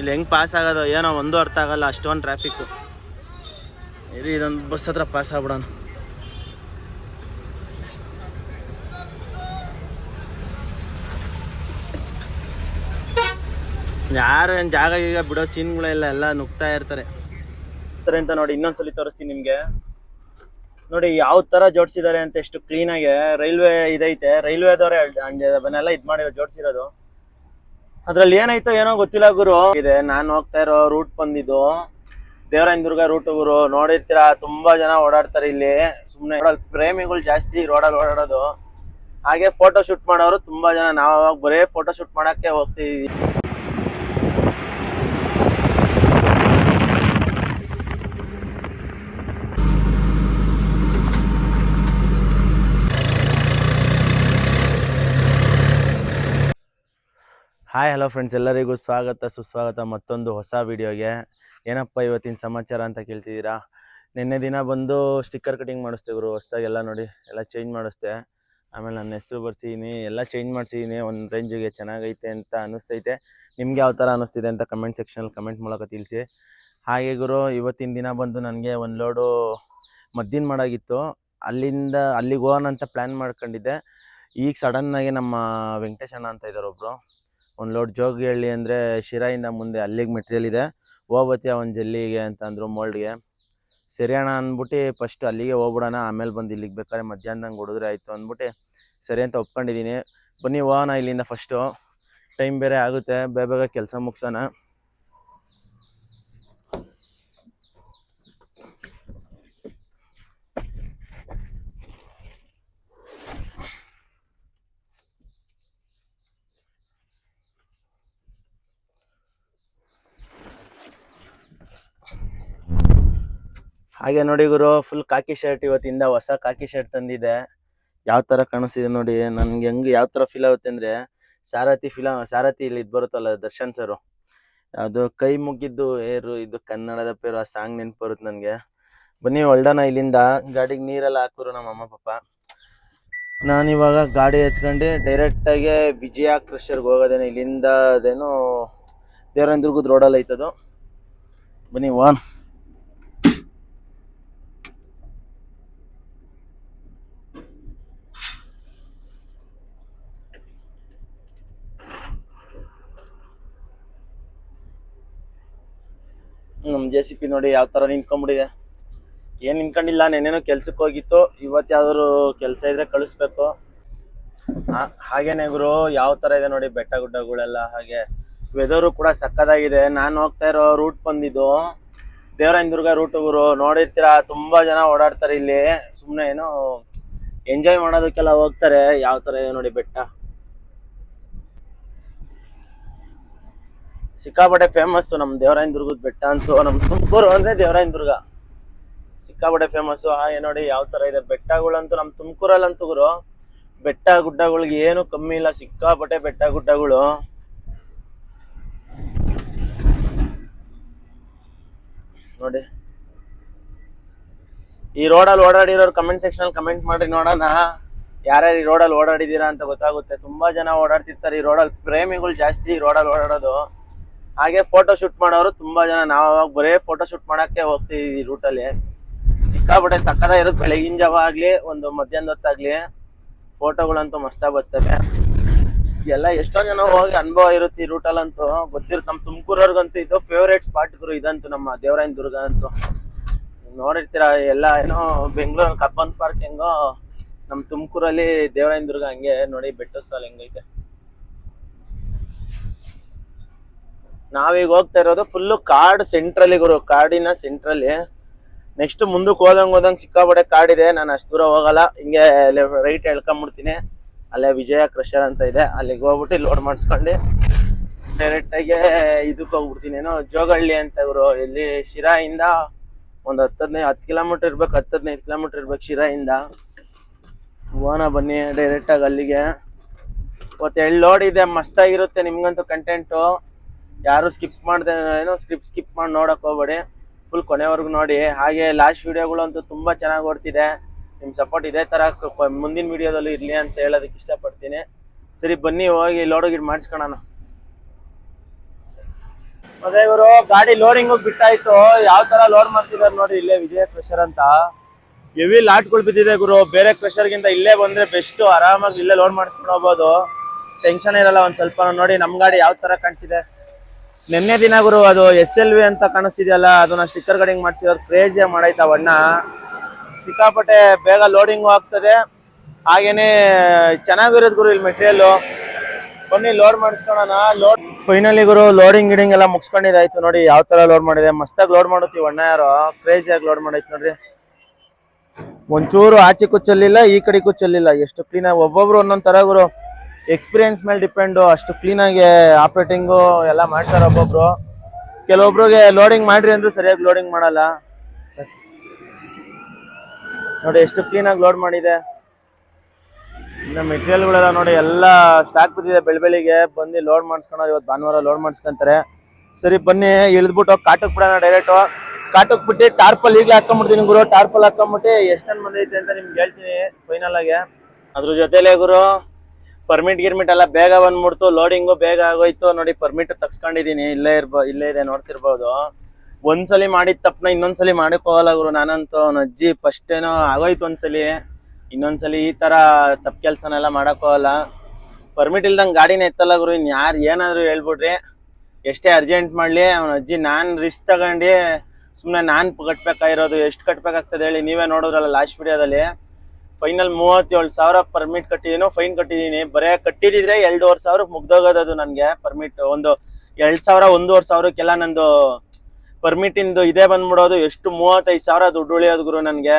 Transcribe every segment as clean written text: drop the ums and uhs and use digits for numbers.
ಇಲ್ಲಿ ಹೆಂಗೆ ಪಾಸ್ ಆಗೋದು ಏನೋ ಒಂದು ಅರ್ಥ ಆಗಲ್ಲ, ಅಷ್ಟೊಂದು ಟ್ರಾಫಿಕ್ಕು. ಇಲ್ಲಿ ಇದೊಂದು ಬಸ್ ಹತ್ರ ಪಾಸ್ ಆಗ್ಬಿಡೋಣ. ಯಾರು ಏನು ಜಾಗ ಈಗ ಬಿಡೋ ಸೀನ್ಗಳೆಲ್ಲ ಎಲ್ಲ ನುಗ್ತಾ ಇರ್ತಾರೆ ಅಂತ ನೋಡಿ. ಇನ್ನೊಂದ್ಸಲಿ ತೋರಿಸ್ತೀನಿ ನಿಮಗೆ ನೋಡಿ ಯಾವ ಥರ ಜೋಡಿಸಿದ್ದಾರೆ ಅಂತ. ಎಷ್ಟು ಕ್ಲೀನಾಗಿ ರೈಲ್ವೆ ಇದೈತೆ, ರೈಲ್ವೆದವ್ರೆ ಅದನ್ನೆಲ್ಲ ಇದು ಮಾಡಿರೋ ಜೋಡಿಸಿರೋದು. ಅದ್ರಲ್ಲಿ ಏನಾಯ್ತೋ ಏನೋ ಗೊತ್ತಿಲ್ಲ ಗುರು. ಇದೆ ನಾನು ಹೋಗ್ತಾ ಇರೋ ರೂಟ್ ಬಂದಿದ್ದು ದೇವರಾಯನದುರ್ಗ ರೂಟ್ ಗುರು. ನೋಡಿರ್ತೀರಾ ತುಂಬಾ ಜನ ಓಡಾಡ್ತಾರೆ ಇಲ್ಲಿ. ಸುಮ್ಮನೆ ಪ್ರೇಮಿಗಳು ಜಾಸ್ತಿ ರೋಡಲ್ಲಿ ಓಡಾಡೋದು. ಹಾಗೆ ಫೋಟೋ ಶೂಟ್ ಮಾಡೋರು ತುಂಬಾ ಜನ. ನಾವು ಅವಾಗ ಬರೇ ಫೋಟೋ ಶೂಟ್ ಮಾಡಕ್ಕೆ ಹೋಗ್ತೀವಿ. ಹಾಯ್ ಹಲೋ ಫ್ರೆಂಡ್ಸ್, ಎಲ್ಲರಿಗೂ ಸ್ವಾಗತ ಸುಸ್ವಾಗತ ಮತ್ತೊಂದು ಹೊಸ ವಿಡಿಯೋಗೆ. ಏನಪ್ಪ ಇವತ್ತಿನ ಸಮಾಚಾರ ಅಂತ ಕೇಳ್ತಿದ್ದೀರಾ. ನಿನ್ನೆ ದಿನ ಬಂದು ಸ್ಟಿಕ್ಕರ್ ಕಟಿಂಗ್ ಮಾಡಿಸ್ದೆ ಗುರು. ಹೊಸ್ದಾಗೆಲ್ಲ ನೋಡಿ ಎಲ್ಲ ಚೇಂಜ್ ಮಾಡಿಸ್ದೆ. ಆಮೇಲೆ ನನ್ನ ಹೆಸರು ಬರ್ಸಿದ್ದೀನಿ, ಎಲ್ಲ ಚೇಂಜ್ ಮಾಡಿಸಿದ್ದೀನಿ. ಒಂದು ರೇಂಜಿಗೆ ಚೆನ್ನಾಗೈತೆ ಅಂತ ಅನ್ನಿಸ್ತೈತೆ. ನಿಮ್ಗೆ ಯಾವ ಥರ ಅನ್ನಿಸ್ತಿದೆ ಅಂತ ಕಮೆಂಟ್ ಸೆಕ್ಷನಲ್ಲಿ ಕಮೆಂಟ್ ಮೂಲಕ ತಿಳಿಸಿ. ಹಾಗೆ ಗುರು, ಇವತ್ತಿನ ದಿನ ಬಂದು ನನಗೆ ಒಂದು ಲೋಡು ಮದ್ದಿನ ಮಾಡೋಗಿತ್ತು. ಅಲ್ಲಿಂದ ಅಲ್ಲಿಗೆ ಹೋಗೋಣ ಅಂತ ಪ್ಲ್ಯಾನ್ ಮಾಡ್ಕೊಂಡಿದ್ದೆ. ಈಗ ಸಡನ್ನಾಗಿ ನಮ್ಮ ವೆಂಕಟೇಶ್ ಅಣ್ಣ ಅಂತ ಇದ್ದಾರೆ ಒಬ್ಬರು, ಒಂದು ಲೋಡ್ ಜೋಗಿಹಳ್ಳಿ ಅಂದರೆ ಶಿರಾಯಿಂದ ಮುಂದೆ ಅಲ್ಲಿಗೆ ಮೆಟೀರಿಯಲ್ ಇದೆ, ಹೋಗ್ಬತ್ತೀಯ ಒಂದು ಜಲ್ಲಿಗೆ ಅಂತ ಅಂದರು ಮೋಲ್ಡ್ಗೆ. ಸರಿ ಅಣ್ಣ ಅಂದ್ಬಿಟ್ಟು ಫಸ್ಟ್ ಅಲ್ಲಿಗೆ ಹೋಗ್ಬಿಡೋಣ, ಆಮೇಲೆ ಬಂದು ಇಲ್ಲಿಗೆ ಬೇಕಾದ್ರೆ ಮಧ್ಯಾಹ್ನದಂಗೆ ಹೊಡಿದ್ರೆ ಆಯಿತು ಅಂದ್ಬಿಟ್ಟು ಸರಿ ಅಂತ ಒಪ್ಕೊಂಡಿದ್ದೀನಿ. ಬನ್ನಿ ಹೋಗೋಣ ಇಲ್ಲಿಂದ. ಫಸ್ಟು ಟೈಮ್ ಬೇರೆ ಆಗುತ್ತೆ, ಬೇಗ ಕೆಲಸ ಮುಗಿಸೋಣ. ಹಾಗೆ ನೋಡಿ ಗುರು, ಫುಲ್ ಕಾಕಿ ಶರ್ಟ್. ಇವತ್ತಿಂದ ಹೊಸ ಕಾಕಿ ಶರ್ಟ್ ತಂದಿದೆ. ಯಾವ ಥರ ಕಾಣಿಸ್ತಿದೆ ನೋಡಿ. ನನಗೆ ಹೆಂಗೆ ಯಾವ ಥರ ಫೀಲ್ ಆಗುತ್ತೆ ಅಂದರೆ ಸಾರಥಿ ಇಲ್ಲಿ ಇದು ಬರುತ್ತಲ್ಲ ದರ್ಶನ್ ಸರು, ಅದು ಕೈ ಮುಗಿದ್ದು ಏರು, ಇದು ಕನ್ನಡದ ಪೇರು, ಆ ಸಾಂಗ್ ನೆನಪು ಬರುತ್ತೆ ನನಗೆ. ಬನ್ನಿ ಹೊಲ್ಡೋಣ ಇಲ್ಲಿಂದ. ಗಾಡಿಗೆ ನೀರೆಲ್ಲ ಹಾಕೋರು ನಮ್ಮ ಅಮ್ಮ ಪಾಪ. ನಾನಿವಾಗ ಗಾಡಿ ಎತ್ಕೊಂಡು ಡೈರೆಕ್ಟಾಗಿ ವಿಜಯ ಕ್ರಷರ್ಗೆ ಹೋಗೋದೇನೆ. ಇಲ್ಲಿಂದ ಅದೇನೋ ದೇವರಾಯನದುರ್ಗದ ರೋಡಲ್ಲಿ ಐತದು. ಬನ್ನಿ ಹೋಗೋಣ. ನಮ್ಮ JCB ನೋಡಿ ಯಾವ ಥರ ನಿಂತ್ಕೊಂಡ್ಬಿಟ್ಟಿದೆ. ಏನು ನಿಂತ್ಕೊಂಡಿಲ್ಲ, ನೆನ್ನೆನೋ ಕೆಲ್ಸಕ್ಕೆ ಹೋಗಿತ್ತು. ಇವತ್ತು ಯಾವ್ದಾದ್ರು ಕೆಲಸ ಇದ್ರೆ ಕಳಿಸ್ಬೇಕು. ಹಾಗೇನೆ ಗುರು, ಯಾವ ಥರ ಇದೆ ನೋಡಿ ಬೆಟ್ಟ ಗುಡ್ಡಗಳೆಲ್ಲ. ಹಾಗೆ ವೆದರು ಕೂಡ ಸಕ್ಕತ್ತಾಗಿದೆ. ನಾನು ಹೋಗ್ತಾ ಇರೋ ರೂಟ್ ಬಂದಿದ್ದು ದೇವರಾಯನದುರ್ಗ ರೂಟ್ ಗುರು. ನೋಡಿರ್ತೀರಾ ತುಂಬಾ ಜನ ಓಡಾಡ್ತಾರೆ ಇಲ್ಲಿ. ಸುಮ್ಮನೆ ಏನೋ ಎಂಜಾಯ್ ಮಾಡೋದಕ್ಕೆಲ್ಲ ಹೋಗ್ತಾರೆ. ಯಾವ ಥರ ಇದೆ ನೋಡಿ ಬೆಟ್ಟ. ಸಿಕ್ಕಾಪಟ್ಟೆ ಫೇಮಸ್ಸು ನಮ್ಮ ದೇವರಾಯನದುರ್ಗದ ಬೆಟ್ಟ ಅಂತೂ. ನಮ್ಮ ತುಮಕೂರು ಅಂದರೆ ದೇವರಾಯನದುರ್ಗ ಸಿಕ್ಕಾಪಟ್ಟೆ ಫೇಮಸ್ಸು. ಹಾಗೆ ನೋಡಿ ಯಾವ ಥರ ಇದೆ ಬೆಟ್ಟಗಳಂತೂ. ನಮ್ಮ ತುಮಕೂರಲ್ಲಂತೂ ಗುರು ಬೆಟ್ಟ ಗುಡ್ಡಗಳಿಗೆ ಏನು ಕಮ್ಮಿ ಇಲ್ಲ, ಸಿಕ್ಕಾಪಟ್ಟೆ ಬೆಟ್ಟ ಗುಡ್ಡಗಳು. ನೋಡಿ ಈ ರೋಡಲ್ಲಿ ಓಡಾಡಿರೋರು ಕಮೆಂಟ್ ಸೆಕ್ಷನ್ ಕಮೆಂಟ್ ಮಾಡ್ರಿ, ನೋಡೋಣ ಯಾರ್ಯಾರು ಈ ರೋಡಲ್ಲಿ ಓಡಾಡಿದ್ದೀರಾ ಅಂತ ಗೊತ್ತಾಗುತ್ತೆ. ತುಂಬಾ ಜನ ಓಡಾಡ್ತಿರ್ತಾರೆ ಈ ರೋಡಲ್ಲಿ. ಪ್ರೇಮಿಗಳು ಜಾಸ್ತಿ ಈ ರೋಡಲ್ಲಿ ಓಡಾಡೋದು. ಹಾಗೆ ಫೋಟೋ ಶೂಟ್ ಮಾಡೋರು ತುಂಬಾ ಜನ. ನಾವು ಅವಾಗ ಬರೇ ಫೋಟೋ ಶೂಟ್ ಮಾಡಕ್ಕೆ ಹೋಗ್ತೀವಿ ಈ ರೂಟಲ್ಲಿ. ಸಿಕ್ಕಾಪಟ್ಟೆ ಸಕ್ಕದ ಇರುತ್ತೆ. ಬೆಳಗಿನ ಜಾವ ಆಗ್ಲಿ ಒಂದು ಮಧ್ಯಾಹ್ನದ ಹೊತ್ತಾಗ್ಲಿ ಫೋಟೋಗಳಂತೂ ಮಸ್ತಾಗಿ ಬರ್ತವೆ. ಎಲ್ಲ ಎಷ್ಟೋ ಜನ ಹೋಗಿ ಅನುಭವ ಇರುತ್ತೆ ಈ ರೂಟಲ್ಲಂತೂ, ಗೊತ್ತಿರುತ್ತೆ. ನಮ್ಮ ತುಮಕೂರವ್ರಿಗಂತೂ ಇದು ಫೇವ್ರೇಟ್ ಸ್ಪಾಟ್ಗಳು ಇದಂತೂ, ನಮ್ಮ ದೇವರಾಯನದುರ್ಗ ಅಂತೂ. ನೋಡಿರ್ತೀರ ಎಲ್ಲ ಏನೋ ಬೆಂಗಳೂರು ಕಬ್ಬನ್ ಪಾರ್ಕ್ ಹೆಂಗೋ, ನಮ್ಮ ತುಮಕೂರಲ್ಲಿ ದೇವರಾಯನದುರ್ಗ ಹಂಗೆ. ನೋಡಿ ಬೆಟ್ಟ ಸಾಲ ಹೆಂಗೈತೆ. ನಾವೀಗ ಹೋಗ್ತಾ ಇರೋದು ಫುಲ್ಲು ಕಾಡು ಸೆಂಟ್ರಲ್ಲಿ ಗುರು, ಕಾಡಿನ ಸೆಂಟ್ರಲ್ಲಿ. ನೆಕ್ಸ್ಟ್ ಮುಂದಕ್ಕೆ ಹೋದಂಗೆ ಸಿಕ್ಕಾಪಟ್ಟೆ ಕಾಡಿದೆ. ನಾನು ಅಷ್ಟು ದೂರ ಹೋಗಲ್ಲ, ಹಿಂಗೆ ರೈಟ್ ಎಳ್ಕೊಂಬಿಡ್ತೀನಿ. ಅಲ್ಲೇ ವಿಜಯ ಕ್ರಷರ್ ಅಂತ ಇದೆ, ಅಲ್ಲಿಗೆ ಹೋಗ್ಬಿಟ್ಟು ಲೋಡ್ ಮಾಡಿಸ್ಕೊಂಡು ಡೈರೆಕ್ಟಾಗಿ ಇದಕ್ಕೆ ಹೋಗ್ಬಿಡ್ತೀನಿ. ಏನೋ ಜೋಗಹಳ್ಳಿ ಅಂತ ಗುರು. ಇಲ್ಲಿ ಶಿರಾಯಿಂದ ಒಂದು 10 ಕಿಲೋಮೀಟ್ರ್ ಇರ್ಬೇಕು, 10-15 ಕಿಲೋಮೀಟ್ರ್ ಇರ್ಬೇಕು ಶಿರಾಯಿಂದ. ಹೋಗೋಣ ಬನ್ನಿ ಡೈರೆಕ್ಟಾಗಿ ಅಲ್ಲಿಗೆ. ಇವತ್ತು 2 ಲೋಡ್ ಇದೆ, ಮಸ್ತಾಗಿರುತ್ತೆ. ನಿಮ್ಗಂತೂ ಕಂಟೆಂಟು ಯಾರು ಸ್ಕಿಪ್ ಮಾಡ್ದೆ, ಏನೋ ಸ್ಕಿಪ್ ಮಾಡಿ ನೋಡಕ್ ಹೋಗ್ಬೇಡಿ, ಫುಲ್ ಕೊನೆವರೆಗೂ ನೋಡಿ. ಹಾಗೆ ಲಾಸ್ಟ್ ವಿಡಿಯೋಗಳು ಅಂತೂ ತುಂಬ ಚೆನ್ನಾಗಿ ಓಡ್ತಿದೆ. ನಿಮ್ಮ ಸಪೋರ್ಟ್ ಇದೇ ಥರ ಮುಂದಿನ ವಿಡಿಯೋದಲ್ಲಿ ಇರಲಿ ಅಂತ ಹೇಳೋದಕ್ಕೆ ಇಷ್ಟಪಡ್ತೀನಿ. ಸರಿ ಬನ್ನಿ ಹೋಗಿ ಲೋಡು ಗಿಡ್ ಮಾಡಿಸ್ಕೊಳ್ಳೋಣ. ಮತ್ತೆ ಇವರು ಗಾಡಿ ಲೋಡಿಂಗ್ ಬಿಟ್ಟಾಯ್ತು, ಯಾವ ತರ ಲೋಡ್ ಮಾಡ್ತಿದಾರೆ ನೋಡಿ ಇಲ್ಲೇ ವಿಜಯ ಕ್ರಷರ್ ಅಂತ. ಹೆವಿ ಲಾಟ್ಗಳು ಬಿದ್ದಿದೆ ಗುರು, ಬೇರೆ ಕ್ರಷರ್ಗಿಂತ ಇಲ್ಲೇ ಬಂದ್ರೆ ಬೆಸ್ಟ್, ಆರಾಮಾಗಿ ಇಲ್ಲೇ ಲೋಡ್ ಮಾಡಿಸ್ಕೊಂಡು ಹೋಗ್ಬೋದು, ಟೆನ್ಷನ್ ಇರಲ್ಲ ಒಂದ್ ಸ್ವಲ್ಪ. ನೋಡಿ ನಮ್ ಗಾಡಿ ಯಾವ ತರ ಕಾಣ್ತಿದೆ. ನಿನ್ನೆ ದಿನ ಗುರು ಅದು SLV ಅಂತ ಕಾಣಿಸ್ತಿದೆಯಲ್ಲ, ಅದನ್ನ ಸ್ಟಿಕ್ಕರ್ ಕಟಿಂಗ್ ಮಾಡ್ಸಿರೋರು ಕ್ರೇಜಿಯಾಗಿ ಮಾಡೈತ ಅಣ್ಣ. ಸಿಕ್ಕಾಪಟ್ಟೆ ಬೇಗ ಲೋಡಿಂಗ್ ಆಗ್ತದೆ, ಹಾಗೇನೆ ಚೆನ್ನಾಗಿರೋದು ಗುರು ಇಲ್ಲಿ ಮೆಟೀರಿಯಲ್. ಬನ್ನಿ ಲೋಡ್ ಮಾಡಿಸ್ಕೊಳ್ಳೋಣ. ಫೈನಲಿ ಗುರು ಲೋಡಿಂಗ್ ಗಿಡಿಂಗ್ ಎಲ್ಲ ಮುಗಿಸ್ಕೊಂಡಿದ್ದಾಯ್ತು. ನೋಡಿ ಯಾವ ತರ ಲೋಡ್ ಮಾಡಿದೆ, ಮಸ್ತಾಗಿ ಲೋಡ್ ಮಾಡುತ್ತೀವಿ ಅಣ್ಣ ಯಾರು, ಕ್ರೇಜಿಯಾಗಿ ಲೋಡ್ ಮಾಡೈತೆ ನೋಡ್ರಿ. ಒಂಚೂರು ಆಚೆ ಕುಚ್ಚಲ್ಲಿಲ್ಲ, ಈ ಕಡೆ ಕುಚ್ಚಲ್ಲಿಲ್ಲ, ಎಷ್ಟು ಕ್ಲೀನಾಗಿ. ಒಬ್ಬೊಬ್ರು ಒಂದೊಂದ್ ತರ ಗುರು, ಎಕ್ಸ್ಪೀರಿಯನ್ಸ್ ಮೇಲೆ ಡಿಪೆಂಡು, ಅಷ್ಟು ಕ್ಲೀನಾಗಿ ಆಪರೇಟಿಂಗು ಎಲ್ಲ ಮಾಡ್ತಾರೆ ಒಬ್ಬೊಬ್ರು. ಕೆಲವೊಬ್ರಿಗೆ ಲೋಡಿಂಗ್ ಮಾಡ್ರಿ ಅಂದ್ರೂ ಸರಿಯಾಗಿ ಲೋಡಿಂಗ್ ಮಾಡಲ್ಲ. ನೋಡಿ ಎಷ್ಟು ಕ್ಲೀನಾಗಿ ಲೋಡ್ ಮಾಡಿದೆ. ಇನ್ನು ಮೆಟೀರಿಯಲ್ಗಳೆಲ್ಲ ನೋಡಿ ಎಲ್ಲ ಸ್ಟಾಕ್ ಬಿದ್ದಿದೆ. ಬೆಳಿಗ್ಗೆ ಬಂದು ಲೋಡ್ ಮಾಡಿಸ್ಕೊಂಡ್ರೆ ಇವತ್ತು ಭಾನುವಾರ ಲೋಡ್ ಮಾಡಿಸ್ಕೊಂತಾರೆ. ಸರಿ ಬನ್ನಿ ಇಳಿದ್ಬಿಟ್ಟು ಕಾಟಕ್ ಬಿಡೋಣ. ಡೈರೆಕ್ಟು ಕಾಟಕ್ ಬಿಟ್ಟು ಟಾರ್ಪಲ್ ಈಗಲೇ ಹಾಕೊಂಡ್ಬಿಡ್ತೀನಿ ಗುರು. ಟಾರ್ಪಲ್ ಹಾಕೊಂಡ್ಬಿಟ್ಟು ಎಷ್ಟು ಟನ್ ಬಂದೈತೆ ಅಂತ ನಿಮ್ಗೆ ಹೇಳ್ತೀನಿ ಫೈನಲ್ ಆಗಿ. ಅದ್ರ ಜೊತೆಲೆ ಗುರು ಪರ್ಮಿಟ್ ಗಿರ್ಮಿಟ್ ಎಲ್ಲ ಬೇಗ ಬಂದ್ಬಿಡ್ತು, ಲೋಡಿಂಗು ಬೇಗ ಆಗೋಯ್ತು. ನೋಡಿ ಪರ್ಮಿಟ್ ತಗ್ಸ್ಕೊಂಡಿದೀನಿ, ಇಲ್ಲೇ ಇದೆ ನೋಡ್ತಿರ್ಬೋದು. ಒಂದ್ಸಲಿ ಮಾಡಿದ ತಪ್ಪನ ಇನ್ನೊಂದ್ಸಲಿ ಮಾಡಕ್ ಹೋಗಲ್ಲ ಗುರು ನಾನಂತೂ. ಅಜ್ಜಿ ಫಸ್ಟ್ ಏನೋ ಆಗೋಯ್ತು ಒಂದ್ಸಲಿ, ಇನ್ನೊಂದ್ಸಲಿ ಈ ತರ ತಪ್ಪು ಕೆಲಸನೆಲ್ಲ ಮಾಡಕ್ ಹೋಗಲ್ಲ. ಪರ್ಮಿಟ್ ಇಲ್ದಂಗೆ ಗಾಡಿನ ಎತ್ತಲ್ಲ ಗುರು. ಇನ್ ಯಾರು ಏನಾದ್ರು ಹೇಳ್ಬಿಡ್ರಿ, ಎಷ್ಟೇ ಅರ್ಜೆಂಟ್ ಮಾಡ್ಲಿ ಅವ್ನ ಅಜ್ಜಿ ನಾನ್ ರಿಸ್ಕ್ ತಗೊಂಡು ಸುಮ್ಮನೆ ನಾನ್ ಕಟ್ಬೇಕಾಗಿರೋದು. ಎಷ್ಟು ಕಟ್ಬೇಕಾಗ್ತದೆ ಹೇಳಿ, ನೀವೇ ನೋಡಿದ್ರಲ್ಲ ಲಾಸ್ಟ್ ವಿಡಿಯೋದಲ್ಲಿ. ಫೈನಲ್ 37,000 ಪರ್ಮಿಟ್ ಕಟ್ಟಿದೀನಿ, ಫೈನ್ ಕಟ್ಟಿದೀನಿ. ಬರೇ ಕಟ್ಟಿದಿದ್ರೆ 2,500 ಮುಗ್ದೋಗೋದದು ನನ್ಗೆ ಪರ್ಮಿಟ್. ಒಂದು 2,000 1,500ಕ್ಕೆಲ್ಲ ನಂದು ಪರ್ಮಿಟ್ ಇಂದು ಇದೇ ಬಂದ್ಬಿಡೋದು. ಎಷ್ಟು 35,000 ದುಡ್ಡು ಉಳಿಯೋದು ಗುರು ನನ್ಗೆ.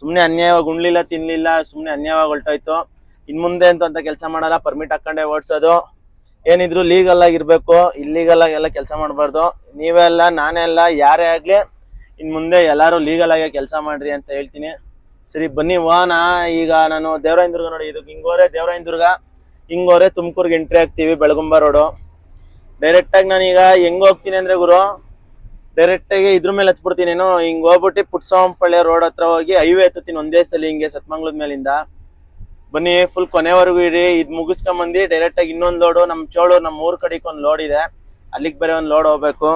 ಸುಮ್ನೆ ಅನ್ಯಾಯವಾಗಿ ಉಣ್ಲಿಲ್ಲ ತಿನ್ಲಿಲ್ಲ, ಸುಮ್ನೆ ಅನ್ಯಾಯವಾಗಿ ಹೊಲ್ಟೋಯ್ತು. ಇನ್ ಮುಂದೆ ಅಂತ ಕೆಲಸ ಮಾಡಲ್ಲ, ಪರ್ಮಿಟ್ ಹಾಕೊಂಡೆ ಓಡ್ಸೋದು. ಏನಿದ್ರು ಲೀಗಲ್ ಆಗಿರ್ಬೇಕು, ಇಲ್ಲೀಗಲ್ ಆಗಿ ಎಲ್ಲ ಕೆಲಸ ಮಾಡಬಾರ್ದು. ನೀವೆಲ್ಲ ನಾನೇ ಅಲ್ಲ ಯಾರೇ ಆಗ್ಲಿ, ಇನ್ ಮುಂದೆ ಎಲ್ಲಾರು ಲೀಗಲ್ ಆಗಿ ಕೆಲಸ ಮಾಡ್ರಿ ಅಂತ ಹೇಳ್ತೀನಿ. ಸರಿ ಬನ್ನಿ ಹೋಗೋಣ. ಈಗ ನಾನು ದೇವರಾಯನದುರ್ಗ ನೋಡಿ, ಇದು ಹಿಂಗೋರೆ ದೇವರಾಯನದುರ್ಗ, ಹಿಂಗೋರೆ ತುಮಕೂರ್ಗೆ ಎಂಟ್ರಿ ಆಗ್ತೀವಿ ಬೆಳಗುಂಬ ರೋಡು. ಡೈರೆಕ್ಟ್ ಆಗಿ ನಾನೀಗ ಹೆಂಗ್ ಹೋಗ್ತೀನಿ ಅಂದ್ರೆ ಗುರು, ಡೈರೆಕ್ಟ್ ಆಗಿ ಇದ್ರ ಮೇಲೆ ಹತ್ಬಿಡ್ತೀನಿ. ಹಿಂಗ್ ಹೋಗ್ಬಿಟ್ಟು ಪುಟ್ಸವಂಪಳ್ಳಿ ರೋಡ್ ಹತ್ರ ಹೋಗಿ ಹೈವೇ ಹತ್ತೀನಿ ಒಂದೇ ಸಲ ಹಿಂಗೆ ಸತ್ಮಂಗ್ಳದ ಮೇಲಿಂದ. ಬನ್ನಿ ಫುಲ್ ಕೊನೆವರೆಗೂ ಇರಿ. ಇದ್ ಮುಗಿಸ್ಕೊಂಬಂದಿ ಡೈರೆಕ್ಟ್ ಆಗಿ ಇನ್ನೊಂದ್ ಲೋಡು ನಮ್ ಚೋಳು, ನಮ್ ಊರ್ ಕಡೆಗೆ ಒಂದ್ ಲೋಡ್ ಇದೆ, ಅಲ್ಲಿಗೆ ಬೇರೆ ಒಂದ್ ಲೋಡ್ ಹೋಗ್ಬೇಕು.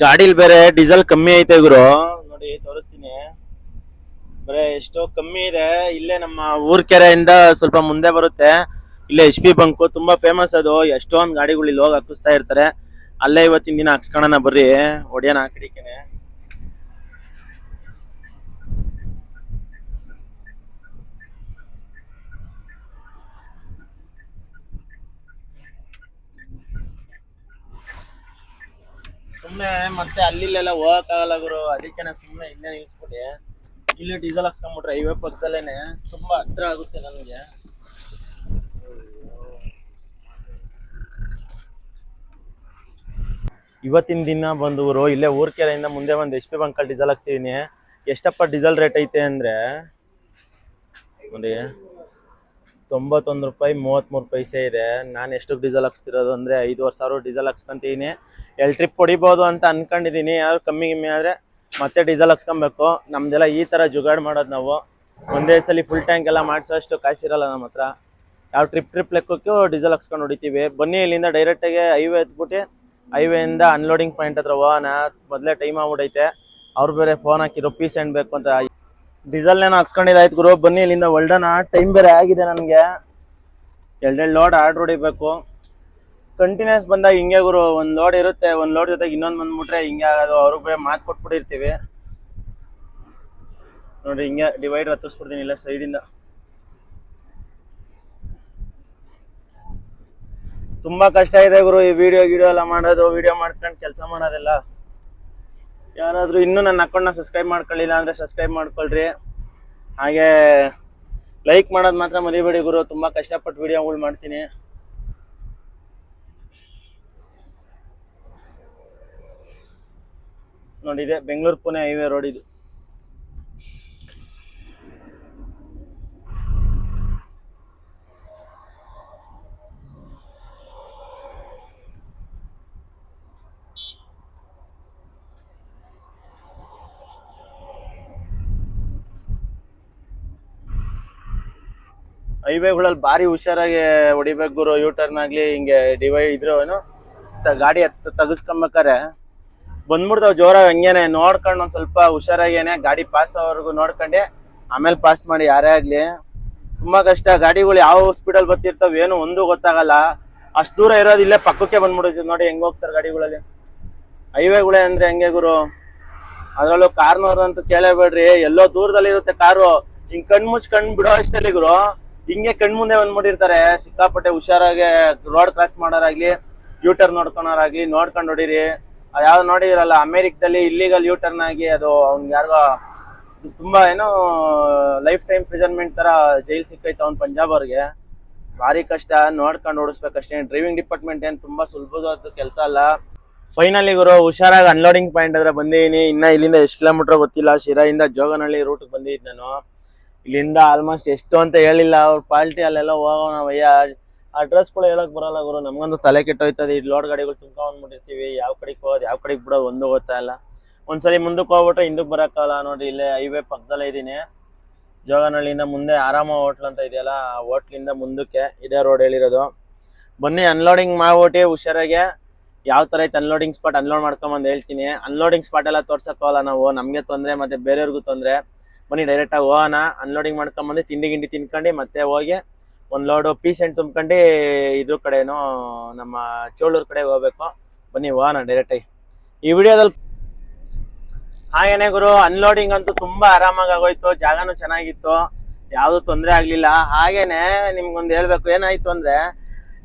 ಗಾಡಿಲ್ ಬೇರೆ ಡೀಸೆಲ್ ಕಮ್ಮಿ ಐತೆ ಗುರು, ನೋಡಿ ತೋರಿಸ್ತೀನಿ. ಬರೇ ಎಷ್ಟೋ ಕಮ್ಮಿ ಇದೆ. ಇಲ್ಲೇ ನಮ್ಮ ಊರ್ ಕೆರೆಯಿಂದ ಸ್ವಲ್ಪ ಮುಂದೆ ಬರುತ್ತೆ, ಇಲ್ಲೇ HP ಬಂಕು ತುಂಬಾ ಫೇಮಸ್ ಅದು. ಎಷ್ಟೊಂದ್ ಗಾಡಿಗಳು ಇಲ್ಲಿ ಹೋಗಿ ಹಾಕಿಸ್ತಾ ಇರ್ತಾರೆ. ಅಲ್ಲೇ ಇವತ್ತಿನ ದಿನ ಹಾಕ್ಸ್ಕೊಳ್ಳೋಣ ಬರ್ರಿ, ಹೊಡಿಯೋಣ ಆ ಕಡೆಗೆನೆ. ಸುಮ್ನೆ ಮತ್ತೆ ಅಲ್ಲಿಲ್ಲೆಲ್ಲ ಹೋಗಕ್ಕಾಗಲ್ಲ ಗುರು, ಅದಕ್ಕೆ ಸುಮ್ನೆ ಇಲ್ಲೇ ನಿಲ್ಸ್ಬಿಟ್ಟು ಇಲ್ಲೇ ಡೀಸೆಲ್ ಹಾಕ್ಸ್ಕೊಂಡ್ಬಿಟ್ರೆ ಹೈವೇ ಪಕ್ಕದಲ್ಲೇನೆ ತುಂಬಾ ಹತ್ರ ಆಗುತ್ತೆ ನನ್ಗೆ. ಇವತ್ತಿನ ದಿನ ಬಂದವರು ಇಲ್ಲೇ ಊರ್ ಕೆರೆಯಿಂದ ಮುಂದೆ ಒಂದು HP ಬಂಕಲ್ಲಿ ಡೀಸೆಲ್ ಹಾಕ್ಸ್ತಿದೀನಿ. ಎಷ್ಟಪ್ಪ ಡೀಸೆಲ್ ರೇಟ್ ಐತೆ ಅಂದ್ರೆ ನೋಡಿ 91 ರೂಪಾಯಿ 33 ಪೈಸೆ ಇದೆ. ನಾನು ಎಷ್ಟಕ್ಕೆ ಡೀಸೆಲ್ ಹಾಕ್ಸ್ತಿರೋದು ಅಂದ್ರೆ 5,500 ಡೀಸೆಲ್ ಹಾಕ್ಸ್ಕೊಂತೀನಿ. 2 ಟ್ರಿಪ್ ಹೊಡಿಬೋದು ಅಂತ ಅನ್ಕೊಂಡಿದೀನಿ. ಯಾರು ಕಮ್ಮಿ ಆದ್ರೆ ಮತ್ತೆ ಡೀಸೆಲ್ ಹಾಕ್ಸ್ಕೊಬೇಕು. ನಮ್ದೆಲ್ಲ ಈ ತರ ಜುಗಾಡ್ ಮಾಡೋದು ನಾವು. ಒಂದೇ ಸಲ ಫುಲ್ ಟ್ಯಾಂಕ್ ಎಲ್ಲ ಮಾಡ್ಸೋಷ್ಟು ಕಾಸಿರಲ್ಲ ನಮ್ಮ ಹತ್ರ. ಯಾವ ಟ್ರಿಪ್ ಲೆಕ್ಕಕ್ಕೂ ಡೀಸೆಲ್ ಹಾಕ್ಸ್ಕೊಂಡು ಹೊಡಿತೀವಿ. ಬನ್ನಿ ಇಲ್ಲಿಂದ ಡೈರೆಕ್ಟ್ ಆಗಿ ಹೈವೇ ಹತ್ಬಿಟ್ಟು ಹೈವೇಯಿಂದ ಅನ್ಲೋಡಿಂಗ್ ಪಾಯಿಂಟ್ ಹತ್ರ ಹೋಗೋಣ. ಮೊದಲೇ ಟೈಮ್ ಆಗ್ಬಿಟ್ಟೈತೆ. ಅವ್ರು ಬೇರೆ ಫೋನ್ ಹಾಕಿ ರುಪೀಸ್ ಸೆಂಡ್ ಬೇಕು ಅಂತ. ಡೀಸೆಲ್ನೇನೋ ಹಾಕ್ಸ್ಕೊಂಡಿದ್ದಾಯ್ತು ಗುರು, ಬನ್ನಿ ಇಲ್ಲಿಂದ ಹೊಲ್ಡೋಣ. ಟೈಮ್ ಬೇರೆ ಆಗಿದೆ ನನಗೆ, 2 ಲೋಡ್ ಆರ್ಡ್ರ್ ಹೊಡಿಬೇಕು. ಕಂಟಿನ್ಯೂಸ್ ಬಂದಾಗ ಹಿಂಗೆ ಗುರು, ಒಂದ್ ಲೋಡ್ ಇರುತ್ತೆ, ಒಂದ್ ಲೋಡ್ ಜೊತೆಗೆ ಇನ್ನೊಂದು ಬಂದ್ಬಿಟ್ರೆ ಹಿಂಗೆ ಆಗೋದು. ಅವ್ರಿಗೆ ಬೇರೆ ಮಾತು ಕೊಟ್ಬಿಟ್ಟಿರ್ತೀವಿ ನೋಡಿ. ಹಿಂಗೆ ಡಿವೈಡರ್ ಹತ್ತಿಸ್ಬಿಡ್ತೀನಿ ಇಲ್ಲ ಸೈಡಿಂದ. ತುಂಬಾ ಕಷ್ಟ ಇದೆ ಗುರು ಈ ವಿಡಿಯೋ ಎಲ್ಲ ಮಾಡೋದು, ವಿಡಿಯೋ ಮಾಡ್ಕೊಂಡು ಕೆಲಸ ಮಾಡೋದೆಲ್ಲ. ಯಾರಾದ್ರೂ ಇನ್ನೂ ನನ್ನ ಅಕೌಂಟ್ನ ಸಬ್ಸ್ಕ್ರೈಬ್ ಮಾಡ್ಕೊಳ್ಳಿಲ್ಲ ಅಂದ್ರೆ ಸಬ್ಸ್ಕ್ರೈಬ್ ಮಾಡ್ಕೊಳ್ರಿ. ಹಾಗೆ ಲೈಕ್ ಮಾಡೋದು ಮಾತ್ರ ಮರಿಬೇಡಿ ಗುರು, ತುಂಬಾ ಕಷ್ಟಪಟ್ಟು ವಿಡಿಯೋಗಳು ಮಾಡ್ತೀನಿ. ನೋಡಿದೆ ಬೆಂಗಳೂರು ಪುಣೆ ಹೈವೇ ರೋಡ್ ಇದು. ಹೈವೇಗಳಲ್ಲಿ ಭಾರಿ ಹುಷಾರಾಗಿ ಹೊಡಿಬೇಕು ಗುರು. ಯೂ ಟರ್ನ್ ಆಗ್ಲಿ ಹಿಂಗೆ ಡಿವೈಡ್ ಇದ್ರು ಏನು ಗಾಡಿ ತೆಗಿಸ್ಕೊಂಬೇಕಾರೆ ಬಂದ್ಬಿಡ್ತಾವ್ ಜೋರಾಗಿ. ಹಂಗೇನೆ ನೋಡ್ಕೊಂಡು ಒಂದ್ ಸ್ವಲ್ಪ ಹುಷಾರಾಗೇನೆ ಗಾಡಿ ಪಾಸ್ ಆಗೋವರೆಗೂ ನೋಡ್ಕೊಂಡೆ ಆಮೇಲೆ ಪಾಸ್ ಮಾಡಿ ಯಾರೇ ಆಗ್ಲಿ. ತುಂಬಾ ಕಷ್ಟ. ಗಾಡಿಗಳು ಯಾವ ಸ್ಪೀಡಲ್ಲಿ ಬರ್ತಿರ್ತಾವ ಏನು ಒಂದು ಗೊತ್ತಾಗಲ್ಲ. ಅಷ್ಟು ದೂರ ಇರೋದು ಇಲ್ಲೇ ಪಕ್ಕಕ್ಕೆ ಬಂದ್ಬಿಡ್ತೀವಿ ನೋಡಿ ಹೆಂಗ್ ಹೋಗ್ತಾರೆ ಗಾಡಿಗಳಲ್ಲಿ. ಹೈವೇಗಳೇ ಅಂದ್ರೆ ಹೆಂಗೆ ಗುರು. ಅದ್ರಲ್ಲೂ ಕಾರ್ನವ್ರಂತೂ ಕೇಳಬೇಡ್ರಿ, ಎಲ್ಲೋ ದೂರದಲ್ಲಿ ಇರುತ್ತೆ ಕಾರು. ಹಿಂಗ್ ಕಣ್ ಮುಚ್ಚ್ ಕಣ್ ಬಿಡೋ ಅಷ್ಟಲ್ಲಿ ಗುರು ಹಿಂಗೆ ಕಣ್ ಮುಂದೆ ಬಂದ್ಬಿಟ್ಟಿರ್ತಾರೆ. ಸಿಕ್ಕಾಪಟ್ಟೆ ಹುಷಾರಾಗಿ ರೋಡ್ ಕ್ರಾಸ್ ಮಾಡೋರಾಗ್ಲಿ ಯೂಟರ್ನ್ ನೋಡ್ಕೊಳೋರಾಗ್ಲಿ ನೋಡ್ಕೊಂಡು ಹೊಡೀರಿ. ಯಾವ್ದು ನೋಡಿದಿರಲ್ಲ ಅಮೆರಿಕದಲ್ಲಿ ಇಲ್ಲಿಗಲ್ ಯೂಟರ್ನ್ ಆಗಿ ಅದು ಅವ್ನ್ ಯಾರಿಗೋ ತುಂಬಾ ಏನೋ ಲೈಫ್ ಟೈಮ್ ಪ್ರಿಸನ್ಮೆಂಟ್ ತರ ಜೈಲ್ ಸಿಕ್ಕೈತೆ ಅವ್ನ್ ಪಂಜಾಬ್ ಅವ್ರಿಗೆ. ಭಾರಿ ಕಷ್ಟ, ನೋಡ್ಕೊಂಡು ಓಡಿಸ್ಬೇಕಷ್ಟೇ. ಡ್ರೈವಿಂಗ್ ಡಿಪಾರ್ಟ್ಮೆಂಟ್ ಏನ್ ತುಂಬಾ ಸುಲಭವಾದ ಕೆಲಸ ಅಲ್ಲ. ಫೈನಲಿ ಗುರು ಹುಷಾರಾಗಿ ಅನ್ಲೋಡಿಂಗ್ ಪಾಯಿಂಟ್ ಹತ್ರ ಬಂದಿದ್ದೀನಿ. ಇನ್ನ ಇಲ್ಲಿಂದ ಎಷ್ಟು ಕಿಲೋಮೀಟರ್ ಗೊತ್ತಿಲ್ಲ. ಶಿರಾಯಿಂದ ಜೋಗನಹಳ್ಳಿ ರೂಟ್ ಬಂದಿದ್ದು ನಾನು. ಇಲ್ಲಿಂದ ಆಲ್ಮೋಸ್ಟ್ ಎಷ್ಟು ಅಂತ ಹೇಳಿಲ್ಲ ಅವ್ರ ಪಾಲ್ಟಿ. ಅಲ್ಲೆಲ್ಲ ಹೋಗೋಣ ವಯ್ಯ. ಅಡ್ರೆಸ್ಗಳು ಹೇಳಕ್ ಬರಲ್ಲ ಗುರು, ನಮ್ಗೊಂದು ತಲೆ ಕೆಟ್ಟೋಯ್ತದೆ. ಈ ಲೋಡ್ ಗಾಡಿಗಳು ತುಂಬ್ಕೊಂಡ್ಬಿಟ್ಟಿರ್ತೀವಿ. ಯಾವ ಕಡೆಗೆ ಹೋಗೋದು ಯಾವ ಕಡೆಗೆ ಬಿಡೋದು ಒಂದು ಗೊತ್ತಾ ಇಲ್ಲ. ಒಂದ್ಸಲಿ ಮುಂದಕ್ಕೆ ಹೋಗ್ಬಿಟ್ರೆ ಹಿಂದಕ್ಕೆ ಬರೋಕ್ಕಲ್ಲ. ನೋಡಿ ಇಲ್ಲೇ ಹೈವೇ ಪಕ್ಕದಲ್ಲೇ ಇದ್ದೀನಿ. ಜೋಗನಹಳ್ಳಿಯಿಂದ ಮುಂದೆ ಆರಾಮ ಹೋಟ್ಲ್ ಅಂತ ಇದೆಯಲ್ಲ, ಆ ಹೋಟ್ಲಿಂದ ಮುಂದಕ್ಕೆ ಇದೇ ರೋಡ್ ಹೇಳಿರೋದು. ಬನ್ನಿ ಅನ್ಲೋಡಿಂಗ್ ಮಾಡ್ಬಿಟ್ಟು ಹುಷಾರಾಗೆ ಯಾವ ತರ ಐತೆ ಅನ್ಲೋಡಿಂಗ್ ಸ್ಪಾಟ್ ಅನ್ಲೋಡ್ ಮಾಡ್ಕೊಂಬಂದು ಹೇಳ್ತೀನಿ. ಅನ್ಲೋಡಿಂಗ್ ಸ್ಪಾಟ್ ಎಲ್ಲ ತೋರ್ಸಕ್ಕೋಲ್ಲ ನಾವು, ನಮ್ಗೆ ತೊಂದ್ರೆ ಮತ್ತೆ ಬೇರೆಯವ್ರಿಗೂ ತೊಂದ್ರೆ. ಬನ್ನಿ ಡೈರೆಕ್ಟ್ ಆಗಿ ಹೋಗೋಣ. ಅನ್ಲೋಡಿಂಗ್ ಮಾಡ್ಕೊಂಬಂದು ತಿಂಡಿ ಗಿಂಡಿ ತಿನ್ಕೊಂಡು ಮತ್ತೆ ಹೋಗಿ ಒಂದ್ ಲೋಡು ಪೀಸ್ ಎಂಟ್ ತುಂಬ್ಕೊಂಡು ಇದ್ರ ಕಡೆನೋ ನಮ್ಮ ಚೋಳೂರ್ ಕಡೆ ಹೋಗ್ಬೇಕು. ಬನ್ನಿ ಹೋಗೋಣ ಡೈರೆಕ್ಟ್ ಆಗಿ ಈ ವಿಡಿಯೋದಲ್ಲಿ. ಹಾಗೇನೆ ಗುರು ಅನ್ಲೋಡಿಂಗ್ ಅಂತೂ ತುಂಬಾ ಆರಾಮಾಗಿ ಆಗೋಯ್ತು. ಜಾಗನೂ ಚೆನ್ನಾಗಿತ್ತು, ಯಾವ್ದು ತೊಂದ್ರೆ ಆಗ್ಲಿಲ್ಲ. ಹಾಗೇನೆ ನಿಮ್ಗೊಂದು ಹೇಳ್ಬೇಕು, ಏನಾಯ್ತು ಅಂದ್ರೆ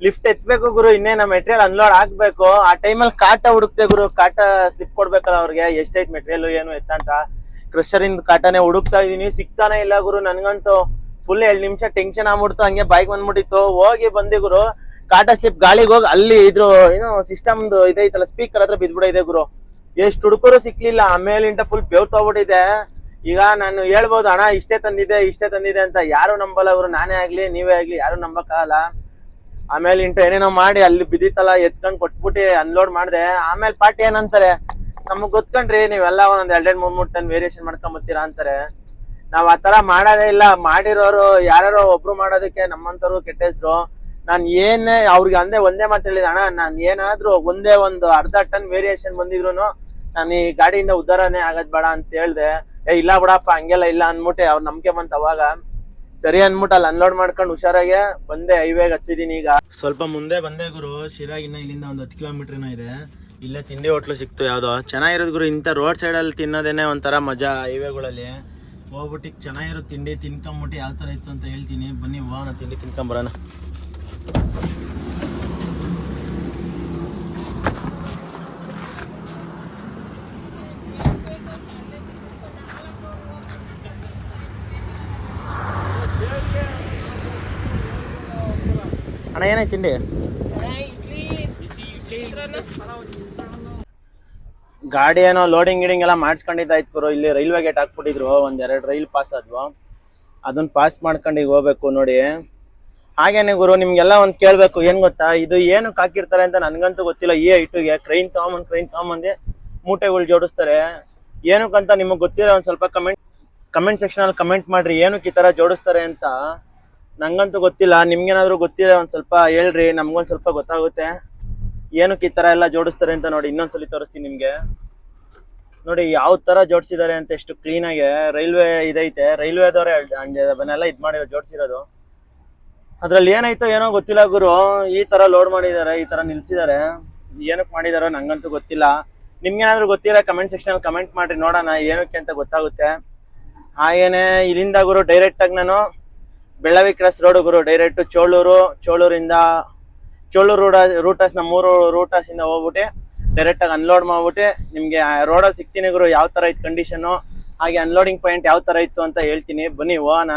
ಲಿಫ್ಟ್ ಎತ್ಬೇಕು ಗುರು, ಇನ್ನೇನ ಮೆಟೀರಿಯಲ್ ಅನ್ಲೋಡ್ ಆಗ್ಬೇಕು. ಆ ಟೈಮಲ್ಲಿ ಕಾಟ ಹುಡುಕ್ತೆ ಗುರು. ಕಾಟ ಸ್ಲಿಪ್ ಕೊಡ್ಬೇಕಲ್ಲ ಅವ್ರಿಗೆ, ಎಷ್ಟೈತ್ ಮೆಟೀರಿಯಲ್ ಏನು ಎತ್ತಂತ. ಕ್ರಷರ್ ಇಂದ ಕಾಟನೆ ಹುಡುಕ್ತಾ ಇದೀನಿ, ಸಿಗ್ತಾನೆ ಇಲ್ಲ ಗುರು. ನನ್ಗಂತೂ ಫುಲ್ 2 ನಿಮಿಷ ಟೆನ್ಷನ್ ಆಗ್ಬಿಡ್ತು. ಹಂಗೆ ಬೈಕ್ ಬಂದ್ಬಿಟ್ಟಿತ್ತು. ಹೋಗಿ ಬಂದಿ ಗುರು. ಕಾಟ ಸ್ಲಿಪ್ ಗಾಳಿಗೆ ಹೋಗಿ ಅಲ್ಲಿ ಇದ್ರು ಏನೋ ಸಿಸ್ಟಮ್ದು ಇದೈತಲ್ಲ ಸ್ಪೀಕರ್ ಹತ್ರ ಬಿದ್ಬಿಟ್ಟಿದೆ ಗುರು. ಎಷ್ಟು ಹುಡುಕರು ಸಿಕ್ಲಿಲ್ಲ. ಆಮೇಲಿಂದ ಫುಲ್ ಬೆವ್ರು ತಗೋಬಿಟ್ಟಿದೆ. ಈಗ ನಾನು ಹೇಳ್ಬೋದು ಅಣ್ಣ ಇಷ್ಟೇ ತಂದಿದೆ ಅಂತ. ಯಾರು ನಂಬಲ್ಲ ಗುರು, ನಾನೇ ಆಗ್ಲಿ ನೀವೇ ಆಗ್ಲಿ ಯಾರು ನಂಬಕ್ಕಾಗಲ್ಲ. ಆಮೇಲೆ ಏನೇನೋ ಮಾಡಿ ಅಲ್ಲಿ ಬಿದ್ದಿತ್ತಲ್ಲ ಎತ್ಕೊಂಡ್ ಕೊಟ್ಬಿಟ್ಟು ಅನ್ಲೋಡ್ ಮಾಡಿದೆ. ಆಮೇಲೆ ಪಾರ್ಟಿ ಏನಂತಾರೆ, ನಮಗ್ ಗೊತ್ಕೊಂಡ್ರಿ ನೀವೆಲ್ಲ ಒಂದ್ 2-3 ಟನ್ ವೇರಿಯೇಷನ್ ಮಾಡ್ಕೊಂಡ್ ಬರ್ತೀರಾ ಅಂತಾರೆ. ನಾವ್ ಆತರ ಮಾಡೋದೇ ಇಲ್ಲ. ಮಾಡಿರೋರು ಯಾರೋ ಒಬ್ರು ಮಾಡೋದಕ್ಕೆ ನಮ್ಮಂತವ್ರು ಕೆಟ್ಟ ಹೆಸರು. ನಾನ್ ಏನೇ ಅವ್ರಿಗೆ ಒಂದೇ ಮಾತು ಹೇಳಿದ, ಅಣ್ಣ ನಾನ್ ಏನಾದ್ರೂ ಒಂದೇ ಒಂದು ಅರ್ಧ ಟನ್ ವೇರಿಯೇಷನ್ ಬಂದಿದ್ರು ನಾನು ಈ ಗಾಡಿಯಿಂದ ಉದ್ದಾರನೇ ಆಗದ್ ಬೇಡ ಅಂತ ಹೇಳ್ದೆ. ಇಲ್ಲ ಬಿಡಪ್ಪ ಹಂಗೆಲ್ಲ ಇಲ್ಲ ಅನ್ಬಿಟ್ಟೆ ಅವ್ರ ನಂಬಿಕೆ ಬಂತ. ಅವಾಗ ಸರಿ ಅನ್ಬಿಟ್ಟು ಅಲ್ಲಿ ಅನ್ಲೋಡ್ ಮಾಡ್ಕೊಂಡು ಹುಷಾರಾಗೆ ಬಂದೆ. ಹೈವೇಗೆ ಹತ್ತಿದೀನಿ ಈಗ. ಸ್ವಲ್ಪ ಮುಂದೆ ಬಂದೆ ಗುರು. ಶಿರಾಗಿನ್ನ ಇಲ್ಲಿಂದ ಒಂದು 10 ಕಿಲೋಮೀಟರ್ನ ಇದೆ. ಇಲ್ಲೇ ತಿಂಡಿ ಹೋಟ್ಲು ಸಿಕ್ತು ಯಾವ್ದೋ ಚೆನ್ನಾಗಿರೋದು ಗುರು. ಇಂಥ ರೋಡ್ ಸೈಡಲ್ಲಿ ತಿನ್ನೋದೇನೆ ಒಂಥರ ಮಜಾ. ಹೈವೇಗಳಲ್ಲಿ ಹೋಗ್ಬಿಟ್ಟು ಚೆನ್ನಾಗಿರೋ ತಿಂಡಿ ತಿನ್ಕೊಂಬಿಟ್ಟು ಯಾವ ಥರ ಇತ್ತು ಅಂತ ಹೇಳ್ತೀನಿ. ಬನ್ನಿ ಹೋಗೋಣ ತಿಂಡಿ ತಿನ್ಕೊಂಬರೋಣ. ಅಣ್ಣ ಏನಾಯ್ತು ತಿಂಡಿ? ಗಾಡಿ ಏನೋ ಲೋಡಿಂಗ್ ಗಿಡಿಂಗ್ ಎಲ್ಲ ಮಾಡಿಸ್ಕೊಂಡಿದ್ದಾಯ್ತು ಗುರು. ಇಲ್ಲಿ ರೈಲ್ವೆ ಗೇಟ್ ಹಾಕ್ಬಿಟ್ಟಿದ್ರು, 1-2 ರೈಲ್ ಪಾಸ್ ಆದ್ವು. ಅದನ್ನ ಪಾಸ್ ಮಾಡ್ಕೊಂಡು ಈಗ ಹೋಗ್ಬೇಕು ನೋಡಿ. ಹಾಗೇನೆ ಗುರು ನಿಮ್ಗೆಲ್ಲ ಒಂದ್ ಕೇಳ್ಬೇಕು, ಏನ್ ಗೊತ್ತಾ, ಇದು ಏನಕ್ಕೆ ಹಾಕಿರ್ತಾರೆ ಅಂತ ನನ್ಗಂತೂ ಗೊತ್ತಿಲ್ಲ. ಈ ಐಟುಗೆ ಕ್ರೈನ್ ತಗೊಂಬಂದೆ ಮೂಟೆಗಳು ಜೋಡಿಸ್ತಾರೆ. ಏನಕ್ಕಂತ ನಿಮಗ್ ಗೊತ್ತಿರೋ ಒಂದ್ ಸ್ವಲ್ಪ ಕಮೆಂಟ್ ಸೆಕ್ಷನ್ ಅಲ್ಲಿ ಕಮೆಂಟ್ ಮಾಡ್ರಿ, ಏನಕ್ಕೆ ಈ ತರ ಜೋಡಿಸ್ತಾರೆ ಅಂತ. ನಂಗಂತೂ ಗೊತ್ತಿಲ್ಲ. ನಿಮ್ಗೇನಾದ್ರು ಗೊತ್ತಿರೋ ಒಂದ್ ಸ್ವಲ್ಪ ಹೇಳ್ರಿ, ನಮ್ಗೊಂದ್ ಸ್ವಲ್ಪ ಗೊತ್ತಾಗುತ್ತೆ ಏನಕ್ಕೆ ಈ ತರ ಎಲ್ಲ ಜೋಡಿಸ್ತಾರೆ ಅಂತ. ನೋಡಿ ಇನ್ನೊಂದ್ಸಲಿ ತೋರಿಸ್ತೀನಿ ನಿಮ್ಗೆ. ನೋಡಿ ಯಾವ ತರ ಜೋಡಿಸಿದ್ದಾರೆ ಅಂತ, ಎಷ್ಟು ಕ್ಲೀನ್ ಆಗಿ. ರೈಲ್ವೆ ಇದೈತೆ, ರೈಲ್ವೆದವ್ರೆ ಅದನ್ನೆಲ್ಲ ಇದ್ ಮಾಡಿರೋ ಜೋಡಿಸಿರೋದು. ಅದ್ರಲ್ಲಿ ಏನಾಯ್ತೋ ಏನೋ ಗೊತ್ತಿಲ್ಲ ಗುರು. ಈ ತರ ಲೋಡ್ ಮಾಡಿದ್ದಾರೆ, ಈ ತರ ನಿಲ್ಸಿದ್ದಾರೆ. ಏನಕ್ಕೆ ಮಾಡಿದಾರೋ ನಂಗಂತೂ ಗೊತ್ತಿಲ್ಲ. ನಿಮ್ಗೇನಾದ್ರು ಗೊತ್ತಿಲ್ಲ ಕಮೆಂಟ್ ಸೆಕ್ಷನ್ ಅಲ್ಲಿ ಕಮೆಂಟ್ ಮಾಡ್ರಿ, ನೋಡೋಣ ಏನಕ್ಕೆ ಅಂತ ಗೊತ್ತಾಗುತ್ತೆ. ಹಾಗೇನೆ ಇಲ್ಲಿಂದ ಗುರು ಡೈರೆಕ್ಟ್ ಆಗಿ ನಾನು ಬೆಳ್ಳವಿ ಕ್ರಾಸ್ ರೋಡ್ ಗುರು, ಡೈರೆಕ್ಟ್ ಚೋಳೂರಿಂದ ಚೋಳೂರು ರೂಟಸ್ ನ 3 ರೂಟಸ್ ಇಂದ ಹೋಗ್ಬಿಟ್ಟು ಡೈರೆಕ್ಟ್ ಆಗಿ ಅನ್ಲೋಡ್ ಮಾಡ್ಬಿಟ್ಟು ನಿಮ್ಗೆ ರೋಡಲ್ಲಿ ಸಿಗ್ತೀನಿ ಗುರು. ಯಾವ ತರ ಇತ್ತು ಕಂಡೀಷನ್, ಹಾಗೆ ಅನ್ಲೋಡಿಂಗ್ ಪಾಯಿಂಟ್ ಯಾವ ತರ ಇತ್ತು ಅಂತ ಹೇಳ್ತೀನಿ. ಬನ್ನಿ ಹೋಗೋಣ.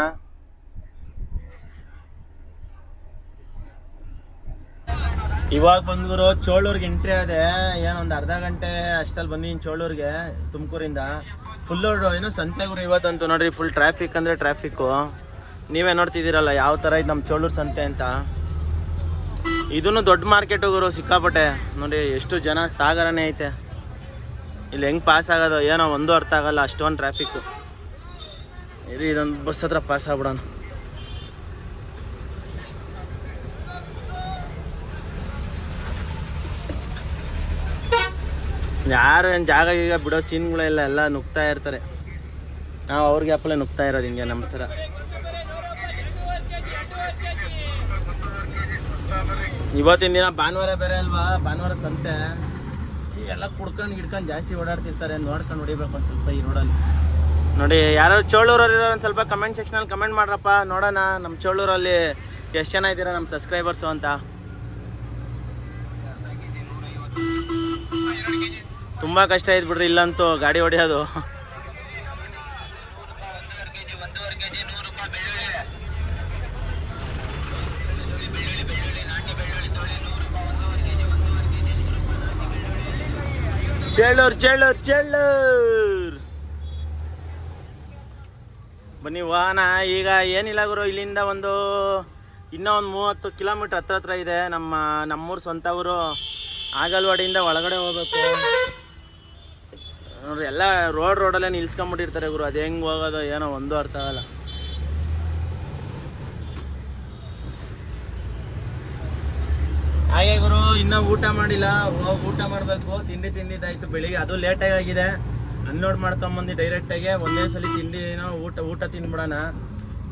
ಇವಾಗ ಬಂದ್ಗುರು ಚೋಳೂರ್ಗೆ ಎಂಟ್ರಿ ಆದೆ. ಏನೊಂದು ಅರ್ಧ ಗಂಟೆ ಅಷ್ಟಲ್ಲಿ ಬಂದಿದ್ದೀನಿ ಚೋಳೂರ್ಗೆ ತುಮಕೂರಿಂದ. ಫುಲ್ಲು ಏನು ಸಂತೆ ಗುರು ಇವತ್ತಂತೂ. ನೋಡ್ರಿ ಫುಲ್ ಟ್ರಾಫಿಕ್ ಅಂದ್ರೆ ಟ್ರಾಫಿಕ್ಕು. ನೀವೇ ನೋಡ್ತಿದ್ದೀರಲ್ಲ ಯಾವ ಥರ ಇದು ನಮ್ಮ ಚೋಳೂರು ಸಂತೆ ಅಂತ. ಇದನ್ನು ದೊಡ್ಡ ಮಾರ್ಕೆಟು ಗುರು, ಸಿಕ್ಕಾಪಟ್ಟೆ. ನೋಡಿ ಎಷ್ಟು ಜನ ಸಾಗರನೇ ಐತೆ. ಇಲ್ಲಿ ಹೆಂಗೆ ಪಾಸ್ ಆಗೋದು ಏನೋ ಒಂದು ಅರ್ಥ ಆಗಲ್ಲ, ಅಷ್ಟೊಂದು ಟ್ರಾಫಿಕ್ಕು. ಇರಿ ಇದೊಂದು ಬಸ್ ಹತ್ರ ಪಾಸ್ ಆಗ್ಬಿಡೋಣ. ಯಾರು ಏನು ಜಾಗ ಈಗ ಬಿಡೋ ಸೀನ್ಗಳೆಲ್ಲ ಎಲ್ಲ ನುಗ್ತಾ ಇರ್ತಾರೆ. ನಾವು ಅವ್ರಿಗೆ ಅಪ್ಪಲೇ ನುಗ್ತಾ ಇರೋದು ಹಿಂಗೆ ನಮ್ಮ ಥರ. ಇವತ್ತಿನ ದಿನ ಭಾನುವಾರ ಬೇರೆ ಅಲ್ವಾ, ಭಾನುವಾರ ಸಂತೆ. ಎಲ್ಲ ಕುಡ್ಕೊಂಡು ಗಿಡ್ಕೊಂಡು ಜಾಸ್ತಿ ಓಡಾಡ್ತಿರ್ತಾರೆ, ನೋಡ್ಕೊಂಡು ಹೊಡಿಬೇಕು ಒಂದು ಸ್ವಲ್ಪ ಈ ರೋಡಲ್ಲಿ. ನೋಡಿ ಯಾರು ಚೋಳೂರಲ್ಲಿರೋ ಒಂದು ಸ್ವಲ್ಪ ಕಮೆಂಟ್ ಸೆಕ್ಷನಲ್ಲಿ ಕಮೆಂಟ್ ಮಾಡ್ರಪ್ಪ, ನೋಡೋಣ ನಮ್ಮ ಚೋಳೂರಲ್ಲಿ ಎಷ್ಟು ಜನ ಇದ್ದೀರಾ ನಮ್ಮ ಸಬ್ಸ್ಕ್ರೈಬರ್ಸು ಅಂತ. ತುಂಬ ಕಷ್ಟ ಆಯ್ತು ಬಿಡ್ರಿ ಇಲ್ಲಂತೂ ಗಾಡಿ ಹೊಡೆಯೋದು. ಚೇಳೂರ್ ಚೇಳೂರ್ ಚೇಳೂರ್ ಬನ್ನಿ ವಾಹನ. ಈಗ ಏನಿಲ್ಲ ಗುರು, ಇಲ್ಲಿಂದ ಇನ್ನೂ ಒಂದು 30 ಕಿಲೋಮೀಟ್ರ್ ಹತ್ರ ಇದೆ ನಮ್ಮೂರು ಸ್ವಂತ ಊರು. ಆಗಲ್ವಾಡಿಯಿಂದ ಒಳಗಡೆ ಹೋಗ್ಬೇಕು ನೋಡ್ರಿ. ಎಲ್ಲ ರೋಡಲ್ಲೇ ನಿಲ್ಸ್ಕೊಂಬಿಟ್ಟಿರ್ತಾರೆ ಗುರು, ಅದು ಹೆಂಗೆ ಹೋಗೋದು ಏನೋ ಒಂದು ಅರ್ಥ ಆಗಲ್ಲ. ಹಾಗೆ ಗುರು ಇನ್ನೂ ಊಟ ಮಾಡಿಲ್ಲ, ಊಟ ಮಾಡಬೇಕು. ತಿಂದಿದ್ದಾಯ್ತು ಬೆಳಿಗ್ಗೆ, ಅದು ಲೇಟಾಗಿ ಆಗಿದೆ. ಅನ್ಲೋಡ್ ಮಾಡ್ಕೊಂಬಂದು ಡೈರೆಕ್ಟಾಗಿ ಒಂದೇ ಸಲ ತಿಂಡಿನೋ ಊಟ ತಿಂದ್ಬಿಡೋಣ.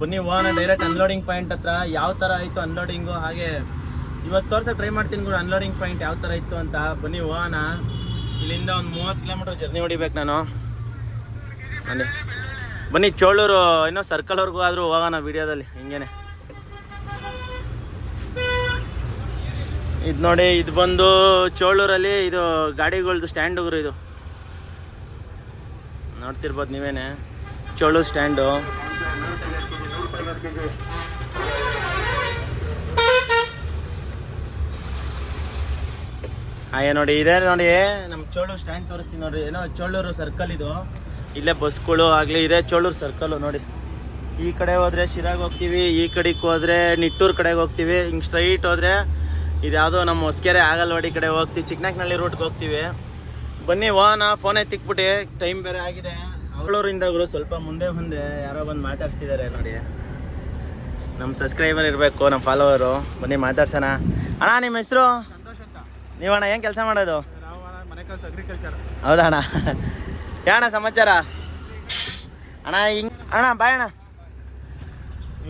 ಬನ್ನಿ ಹೋಗೋಣ ಡೈರೆಕ್ಟ್ ಅನ್ಲೋಡಿಂಗ್ ಪಾಯಿಂಟ್ ಹತ್ರ. ಯಾವ ಥರ ಆಯಿತು ಅನ್ಲೋಡಿಂಗು ಹಾಗೆ ಇವತ್ತು ತೋರ್ಸೋಕೆ ಟ್ರೈ ಮಾಡ್ತೀನಿ ಗುರು, ಅನ್ಲೋಡಿಂಗ್ ಪಾಯಿಂಟ್ ಯಾವ ಥರ ಇತ್ತು ಅಂತ. ಬನ್ನಿ ಹೋಗೋಣ. ಇಲ್ಲಿಂದ ಒಂದು 30 ಕಿಲೋಮೀಟ್ರ್ ಜರ್ನಿ ಹೊಡಿಬೇಕು ನಾನು. ಬನ್ನಿ ಚೋಳೂರು ಇನ್ನೂ ಸರ್ಕಲ್ವರೆಗೂ ಆದರೂ ಹೋಗೋಣ ವಿಡಿಯೋದಲ್ಲಿ ಹಿಂಗೇನೆ. ಇದು ನೋಡಿ, ಇದು ಬಂದು ಚೋಳೂರಲ್ಲಿ ಇದು ಗಾಡಿಗಳದ್ದು ಸ್ಟ್ಯಾಂಡ್ ಗುರು. ಇದು ನೋಡ್ತಿರ್ಬೋದು ನೀವೇನೆ, ಚೋಳೂರು ಸ್ಟ್ಯಾಂಡು. ಹಾಗೆ ನೋಡಿ ಇದೇ ನೋಡಿ ನಮ್ಮ ಚೋಳೂರು ಸ್ಟ್ಯಾಂಡ್ ತೋರಿಸ್ತೀನಿ ನೋಡಿರಿ. ಏನೋ ಚೋಳೂರು ಸರ್ಕಲ್ ಇದು, ಇಲ್ಲೇ ಬಸ್ಗಳು ಆಗಲಿ ಇದೆ ಚೋಳೂರು ಸರ್ಕಲ್ಲು ನೋಡಿ. ಈ ಕಡೆ ಹೋದರೆ ಶಿರಾಗೆ ಹೋಗ್ತೀವಿ, ಈ ಕಡೆಗೆ ಹೋದರೆ ನಿಟ್ಟೂರು ಕಡೆಗೆ ಹೋಗ್ತೀವಿ. ಹಿಂಗೆ ಸ್ಟ್ರೈಟ್ ಹೋದರೆ ಇದು ಯಾವುದೋ ನಮ್ಮ ಹೊಸಕೆರೆ ಆಗಲ್ವಾಡಿ ಕಡೆ ಹೋಗ್ತೀವಿ, ಚಿಕ್ಕನಾಕ್ನಳ್ಳಿ ರೂಟ್ಗೆ ಹೋಗ್ತೀವಿ. ಬನ್ನಿ ಹೋಗೋಣ. ಫೋನೇ ತಿಕ್ಬಿಟ್ಟು ಟೈಮ್ ಬೇರೆ ಆಗಿದೆ. ಅವಳೂರಿಂದ ಗುರು ಸ್ವಲ್ಪ ಮುಂದೆ ಯಾರೋ ಬಂದು ಮಾತಾಡ್ಸ್ತಿದ್ದಾರೆ ನೋಡಿ. ನಮ್ಮ ಸಬ್ಸ್ಕ್ರೈಬರ್ ಇರಬೇಕು, ನಮ್ಮ ಫಾಲೋವರು. ಬನ್ನಿ ಮಾತಾಡ್ಸೋಣ. ಅಣ್ಣ ನಿಮ್ಮ ಹೆಸರು? ನೀವಣ್ಣ ಏನು ಕೆಲಸ ಮಾಡೋದು? ಮನೆ ಕೆಲಸ, ಅಗ್ರಿಕಲ್ಚರ್. ಹೌದಾ ಅಣ್ಣ? ಯಾಣ ಸಮಾಚಾರ ಅಣ್ಣ? ಅಣ್ಣ ಬಾಯ್ ಅಣ್ಣ.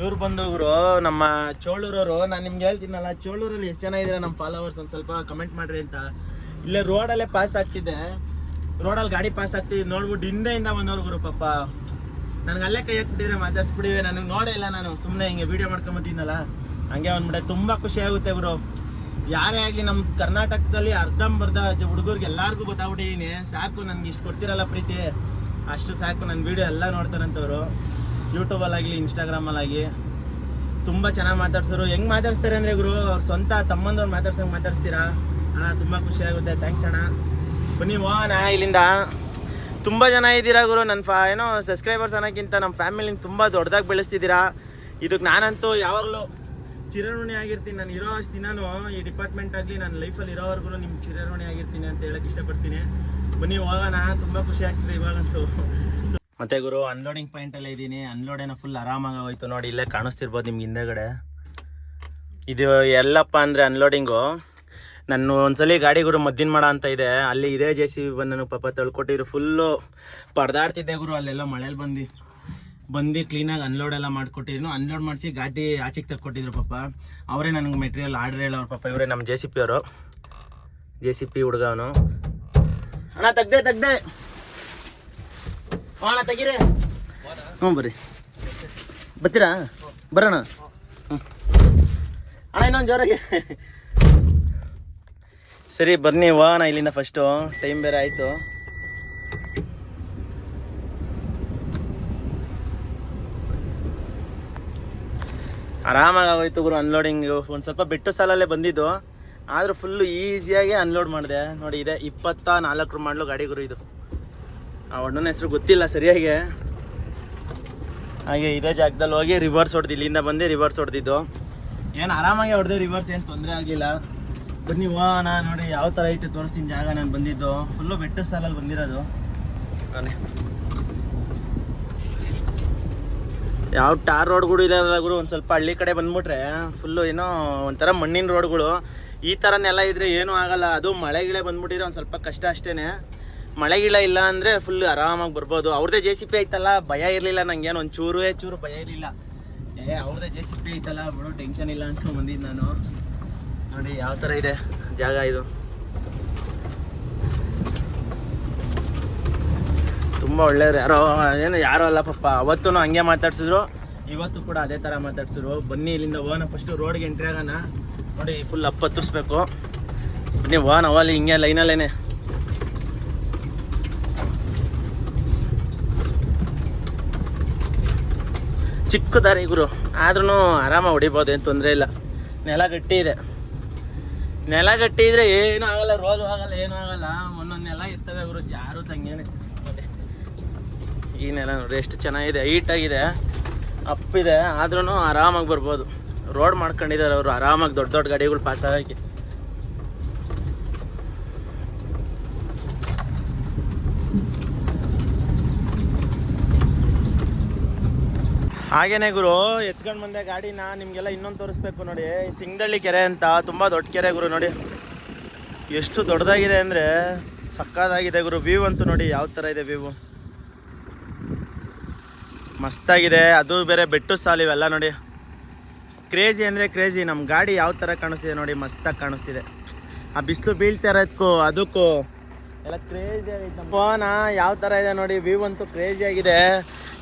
ಇವ್ರು ಬಂದು ಗುರು ನಮ್ಮ ಚೋಳೂರವರು. ನಾನು ನಿಮ್ಗೆ ಹೇಳ್ತೀನಲ್ಲ, ಚೋಳೂರಲ್ಲಿ ಎಷ್ಟು ಜನ ಇದ್ದೀರಾ ನಮ್ಮ ಫಾಲೋವರ್ಸ್ ಒಂದು ಸ್ವಲ್ಪ ಕಮೆಂಟ್ ಮಾಡಿರಿ ಅಂತ. ಇಲ್ಲೇ ರೋಡಲ್ಲೇ ಪಾಸ್ ಆಗ್ತಿದ್ದೆ, ರೋಡಲ್ಲಿ ಗಾಡಿ ಪಾಸ್ ಆಗ್ತಿದ್ದು ನೋಡ್ಬಿಟ್ಟು ಹಿಂದೆಯಿಂದ ಬಂದವ್ರು ಗುರು. ಪಾಪ ನನಗೆ ಅಲ್ಲೇ ಕೈ ಹಾಕ್ಬಿಟ್ಟಿದ್ರೆ ಮಾತಾಡ್ಸ್ಬಿಟ್ಟಿವೆ. ನನಗೆ ನೋಡೇ ಇಲ್ಲ, ನಾನು ಸುಮ್ಮನೆ ಹಿಂಗೆ ವೀಡಿಯೋ ಮಾಡ್ಕೊಂಬತ್ತೀನಲ್ಲ ಹಂಗೆ ಬಂದ್ಬಿಟ್ಟೆ. ತುಂಬ ಖುಷಿ ಆಗುತ್ತೆ ಗುರು. ಯಾರೇ ಆಗಲಿ ನಮ್ಮ ಕರ್ನಾಟಕದಲ್ಲಿ ಅರ್ಧಂಬರ್ಧ ಹುಡುಗರಿಗೆ ಎಲ್ಲರಿಗೂ ಗೊತ್ತಾಗ್ಬಿಟ್ಟಿದ್ದೀನಿ. ಸಾಕು ನನಗೆ ಇಷ್ಟು ಕೊಡ್ತಿರಲ್ಲ ಪ್ರೀತಿ, ಅಷ್ಟು ಸಾಕು. ನನ್ನ ವೀಡಿಯೋ ಎಲ್ಲ ನೋಡ್ತಾರಂಥವ್ರು, ಯೂಟ್ಯೂಬಲ್ಲಾಗಲಿ ಇನ್ಸ್ಟಾಗ್ರಾಮಲ್ಲಾಗಿ. ತುಂಬ ಚೆನ್ನಾಗಿ ಮಾತಾಡ್ಸೋರು. ಹೆಂಗೆ ಮಾತಾಡ್ಸ್ತಾರೆ ಅಂದರೆ ಗುರು, ಅವ್ರು ಸ್ವಂತ ತಮ್ಮಂದವ್ರು ಮಾತಾಡ್ಸಂಗೆ ಮಾತಾಡ್ಸ್ತೀರಾ ಅಣ್ಣ. ತುಂಬ ಖುಷಿ ಆಗುತ್ತೆ, ಥ್ಯಾಂಕ್ಸ್ ಅಣ್ಣ. ಬನ್ನಿ ಹೋಗೋಣ ಇಲ್ಲಿಂದ. ತುಂಬ ಜನ ಇದ್ದೀರಾ ಗುರು. ನನ್ನ ಏನೋ ಸಬ್ಸ್ಕ್ರೈಬರ್ಸ್ ಅನ್ನೋಕ್ಕಿಂತ ನಮ್ಮ ಫ್ಯಾಮಿಲಿನ ತುಂಬ ದೊಡ್ಡದಾಗಿ ಬೆಳೆಸ್ತಿದ್ದೀರಾ. ಇದಕ್ಕೆ ನಾನಂತೂ ಯಾವಾಗಲೂ ಚಿರಋಣಿ ಆಗಿರ್ತೀನಿ. ನಾನು ಇರೋ ಅಷ್ಟು ದಿನಾನು ಈ ಡಿಪಾರ್ಟ್ಮೆಂಟ್ ಆಗಲಿ ನನ್ನ ಲೈಫಲ್ಲಿ ಇರೋವರೆಗೂ ನಿಮ್ಗೆ ಚಿರಋಣಿ ಆಗಿರ್ತೀನಿ ಅಂತ ಹೇಳಕ್ಕೆ ಇಷ್ಟಪಡ್ತೀನಿ. ಬನ್ನಿ ಹೋಗೋಣ, ತುಂಬ ಖುಷಿ ಆಗ್ತಿದೆ ಇವಾಗಂತೂ. ಮತ್ತೆ ಗುರು ಅನ್ಲೋಡಿಂಗ್ ಪಾಯಿಂಟಲ್ಲೇ ಇದ್ದೀನಿ. ಅನ್ಲೋಡೇನೋ ಫುಲ್ ಆರಾಮಾಗಿ ಹೋಯ್ತು ನೋಡಿ. ಇಲ್ಲೇ ಕಾಣಿಸ್ತಿರ್ಬೋದು ನಿಮ್ಗೆ ಹಿಂದೆಗಡೆ. ಇದು ಎಲ್ಲಪ್ಪ ಅಂದರೆ ಅನ್ಲೋಡಿಂಗು. ನಾನು ಒಂದ್ಸಲಿ ಗಾಡಿ ಗುರು ಮದ್ದಿನ ಮಾಡ ಅಂತ ಇದೆ, ಅಲ್ಲಿ ಇದೇ JCB ಬಂದು ನನಗೆ ಪಾಪ ತಳ್ಕೊಟ್ಟಿದ್ರು. ಫುಲ್ಲು ಪರದಾಡ್ತಿದ್ದೆ ಗುರು. ಅಲ್ಲೆಲ್ಲ ಮಳೇಲಿ ಬಂದು ಕ್ಲೀನಾಗಿ ಅನ್ಲೋಡ್ ಎಲ್ಲ ಮಾಡಿಕೊಟ್ಟಿದ್ರು. ಅನ್ಲೋಡ್ ಮಾಡಿಸಿ ಗಾಡಿ ಆಚೆಗೆ ತಕ್ಕೊಟ್ಟಿದ್ರು ಪಾಪ. ಅವರೇ ನನಗೆ ಮೆಟೀರಿಯಲ್ ಆರ್ಡರ್ ಹೇಳೋರು ಪಾಪ. ಇವರೇ ನಮ್ಮ JCP ಅವರು, JCP ಹುಡುಗ ಅವನು. ಅಣ್ಣ ತೆಗ್ದೆ ಅಣ್ಣ ತೆಗೀರಿ. ಹ್ಞೂ ಬರ್ರಿ, ಬರ್ತೀರಾ? ಬರೋಣ. ಹ್ಞೂ ಅಣ್ಣ ಇನ್ನೊಂದು ಜೋರಾಗಿ. ಸರಿ ಬನ್ನಿ ಹೋಗೋಣ ಇಲ್ಲಿಂದ ಫಸ್ಟು, ಟೈಮ್ ಬೇರೆ ಆಯಿತು. ಆರಾಮಾಗಿ ಆಗೋಯ್ತು ಗುರು ಅನ್ಲೋಡಿಂಗು. ಒಂದು ಸ್ವಲ್ಪ ಬೆಟ್ಟು ಸಾಲಲ್ಲೇ ಬಂದಿದ್ದು, ಆದರೂ ಫುಲ್ಲು ಈಸಿಯಾಗಿ ಅನ್ಲೋಡ್ ಮಾಡಿದೆ ನೋಡಿ. ಇದೆ 24 ಮಾಡಲು ಗಾಡಿ ಗುರು ಇದು. ಆ ಅಣ್ಣನ ಹೆಸರು ಗೊತ್ತಿಲ್ಲ ಸರಿಯಾಗಿ. ಹಾಗೆ ಇದೇ ಜಾಗದಲ್ಲಿ ಹೋಗಿ ರಿವರ್ಸ್ ಹೊಡೆದು, ಇಲ್ಲಿಂದ ಬಂದು ರಿವರ್ಸ್ ಹೊಡೆದಿದ್ದು. ಏನು ಆರಾಮಾಗಿ ಹೊಡೆದೆ, ರಿವರ್ಸ್ ಏನು ತೊಂದರೆ ಆಗಲಿಲ್ಲ. ಬನ್ನಿ ಹೋಗೋಣ ನೋಡಿ ಯಾವ ಥರ ಐತೆ ತೋರಿಸ್ತೀನಿ ಜಾಗ. ನಾನು ಬಂದಿದ್ದು ಫುಲ್ಲು ಬೆಟ್ಟದ ಸಾಲಲ್ಲಿ ಬಂದಿರೋದು. ನಾನೇ ಯಾವ ಟಾರ್ ರೋಡ್ಗಳು ಇರೋಲ್ಲ ಗುರು. ಒಂದು ಸ್ವಲ್ಪ ಹಳ್ಳಿ ಕಡೆ ಬಂದ್ಬಿಟ್ರೆ ಫುಲ್ಲು ಏನೋ ಒಂಥರ ಮಣ್ಣಿನ ರೋಡ್ಗಳು. ಈ ಥರ ನೆಲ ಇದ್ದರೆ ಏನೂ ಆಗಲ್ಲ. ಅದು ಮಳೆ ಗಿಳೆ ಬಂದ್ಬಿಟ್ಟಿದ್ರೆ ಒಂದು ಸ್ವಲ್ಪ ಕಷ್ಟ ಅಷ್ಟೇ. ಮಳೆ ಗಿಳ ಇಲ್ಲ ಅಂದರೆ ಫುಲ್ ಆರಾಮಾಗಿ ಬರ್ಬೋದು. ಅವ್ರದ್ದೇ JCB ಐತಲ್ಲ, ಭಯ ಇರಲಿಲ್ಲ ನನಗೇನು, ಒಂದು ಚೂರು ಭಯ ಇರಲಿಲ್ಲ. ಅವ್ರದ್ದೇ JCB ಐತಲ್ಲ ಬಿಡು, ಟೆನ್ಷನ್ ಇಲ್ಲ ಅಂತ ಬಂದಿದ್ದು ನಾನು. ನೋಡಿ ಯಾವ ಥರ ಇದೆ ಜಾಗ ಇದು, ತುಂಬ ಒಳ್ಳೆಯವ್ರು. ಯಾರೋ ಅಲ್ಲ ಪಾಪ, ಅವತ್ತೂ ಹಂಗೆ ಮಾತಾಡ್ಸಿದ್ರು, ಇವತ್ತು ಕೂಡ ಅದೇ ಥರ ಮಾತಾಡ್ಸಿದ್ರು. ಬನ್ನಿ ಇಲ್ಲಿಂದ ಹೋಗೋಣ, ಫಸ್ಟು ರೋಡ್ಗೆ ಎಂಟ್ರಿ ಆಗೋಣ. ನೋಡಿ ಫುಲ್ ಅಪ್ ಹತ್ತಿಸ್ಬೇಕು. ಬನ್ನಿ ಹೋಗೋಣ, ಅವಲ್ಲಿ ಹಿಂಗೆ ಲೈನಲ್ಲೇನೆ. ಚಿಕ್ಕ ದಾರಿ ಗುರು, ಆದ್ರೂ ಆರಾಮಾಗಿ ಹೊಡಿಬೋದು, ಏನು ತೊಂದರೆ ಇಲ್ಲ. ನೆಲ ಗಟ್ಟಿ ಇದೆ, ನೆಲ ಗಟ್ಟಿ ಇದ್ರೆ ಏನೂ ಆಗಲ್ಲ, ರೋದು ಆಗಲ್ಲ, ಏನೂ ಆಗಲ್ಲ. ಒಂದೊಂದು ನೆಲ ಇರ್ತವೆ ಗುರು, ಜಾರು ತಂಗೇನೆ. ನೋಡಿ ಈ ನೆಲ ನೋಡ್ರಿ ಎಷ್ಟು ಚೆನ್ನಾಗಿದೆ, ಹೈಟಾಗಿದೆ, ಅಪ್ಪಿದೆ, ಆದ್ರೂ ಆರಾಮಾಗಿ ಬರ್ಬೋದು. ರೋಡ್ ಮಾಡ್ಕೊಂಡಿದ್ದಾರೆ ಅವರು, ಆರಾಮಾಗಿ ದೊಡ್ಡ ದೊಡ್ಡ ಗಾಡಿಗಳು ಪಾಸ್ ಆಗೋಕ್ಕೆ. ಹಾಗೇನೆ ಗುರು, ಎತ್ಕೊಂಡು ಬಂದೆ ಗಾಡಿನ. ನಿಮಗೆಲ್ಲ ಇನ್ನೊಂದು ತೋರಿಸ್ಬೇಕು ನೋಡಿ, ಸಿಂಗದಳ್ಳಿ ಕೆರೆ ಅಂತ, ತುಂಬ ದೊಡ್ಡ ಕೆರೆ ಗುರು. ನೋಡಿ ಎಷ್ಟು ದೊಡ್ಡದಾಗಿದೆ ಅಂದರೆ ಸಕ್ಕತ್ತಾಗಿದೆ ಗುರು. ವ್ಯೂ ಅಂತೂ ನೋಡಿ ಯಾವ ಥರ ಇದೆ, ವ್ಯೂ ಮಸ್ತಾಗಿದೆ. ಅದು ಬೇರೆ ಬೆಟ್ಟು ಸಾಲು ಇವೆಲ್ಲ ನೋಡಿ, ಕ್ರೇಜಿ ಅಂದರೆ ಕ್ರೇಜಿ. ನಮ್ಮ ಗಾಡಿ ಯಾವ ಥರ ಕಾಣಿಸ್ತಿದೆ ನೋಡಿ, ಮಸ್ತಾಗಿ ಕಾಣಿಸ್ತಿದೆ. ಆ ಬಿಸಿಲು ಬೀಳ್ತಾ ಇರೋದಕ್ಕೂ ಅದಕ್ಕೂ ಎಲ್ಲ ಕ್ರೇಜಿ ಆಗೈತೆ. ನಮ್ಮ ಫೋನ ಯಾವ ಥರ ಇದೆ ನೋಡಿ, ವ್ಯೂ ಅಂತೂ ಕ್ರೇಜಿ ಆಗಿದೆ.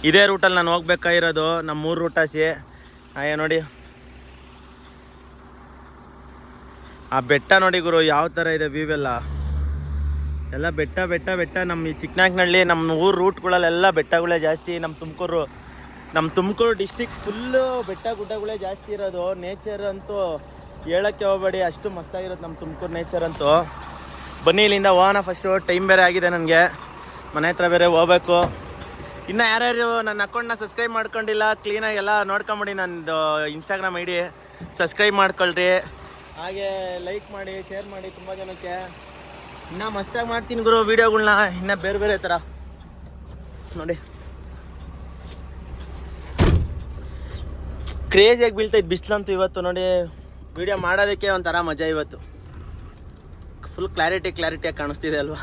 ಇದೇ ರೂಟಲ್ಲಿ ನಾನು ಹೋಗ್ಬೇಕಾಗಿರೋದು, ನಮ್ಮ 3 ರೂಟಾಸಿ. ನೋಡಿ ಆ ಬೆಟ್ಟ ನೋಡಿ ಗುರು ಯಾವ ಥರ ಇದೆ, ವ್ಯೂ ಎಲ್ಲ ಬೆಟ್ಟ ಬೆಟ್ಟ ಬೆಟ್ಟ. ನಮ್ಮ ಈ ಚಿಕ್ಕನಾಗ್ನಳ್ಳಿ, ನಮ್ಮ ಊರು ರೂಟ್ಗಳಲ್ಲೆಲ್ಲ ಬೆಟ್ಟಗಳೇ ಜಾಸ್ತಿ. ನಮ್ಮ ತುಮಕೂರು ಡಿಸ್ಟಿಕ್ ಫುಲ್ಲು ಬೆಟ್ಟ ಗುಡ್ಡಗಳೇ ಜಾಸ್ತಿ ಇರೋದು. ನೇಚರ್ ಅಂತೂ ಹೇಳೋಕ್ಕೆ ಹೋಗಬೇಡಿ, ಅಷ್ಟು ಮಸ್ತಾಗಿರೋದು ನಮ್ಮ ತುಮಕೂರು ನೇಚರ್ ಅಂತೂ. ಬನ್ನಿ ಇಲ್ಲಿಂದ ಹೋಗೋಣ ಫಸ್ಟು, ಟೈಮ್ ಬೇರೆ ಆಗಿದೆ ನನಗೆ, ಮನೆ ಹತ್ರ ಬೇರೆ ಹೋಗ್ಬೇಕು. ಇನ್ನು ಯಾರ್ಯಾರು ನನ್ನ ಅಕೌಂಟ್ನ ಸಬ್ಸ್ಕ್ರೈಬ್ ಮಾಡ್ಕೊಂಡಿಲ್ಲ, ಕ್ಲೀನಾಗಿ ಎಲ್ಲ ನೋಡ್ಕೊಂಬಿಡಿ. ನನ್ನದು ಇನ್ಸ್ಟಾಗ್ರಾಮ್ ID ಸಬ್ಸ್ಕ್ರೈಬ್ ಮಾಡ್ಕೊಳ್ರಿ, ಹಾಗೆ ಲೈಕ್ ಮಾಡಿ, ಶೇರ್ ಮಾಡಿ ತುಂಬ ಜನಕ್ಕೆ. ಇನ್ನೂ ಮಸ್ತಾಗಿ ಮಾಡ್ತೀನಿ ಗುರು ವೀಡಿಯೋಗಳ್ನ, ಇನ್ನೂ ಬೇರೆ ಬೇರೆ ಥರ. ನೋಡಿ ಕ್ರೇಜಿಯಾಗಿ ಬೀಳ್ತೈತೆ ಬಿಸಿಲಂತೂ ಇವತ್ತು. ನೋಡಿ ವೀಡಿಯೋ ಮಾಡೋದಕ್ಕೆ ಒಂಥರ ಮಜಾ ಇವತ್ತು, ಫುಲ್ ಕ್ಲಾರಿಟಿಯಾಗಿ ಕಾಣಿಸ್ತಿದೆ ಅಲ್ವಾ.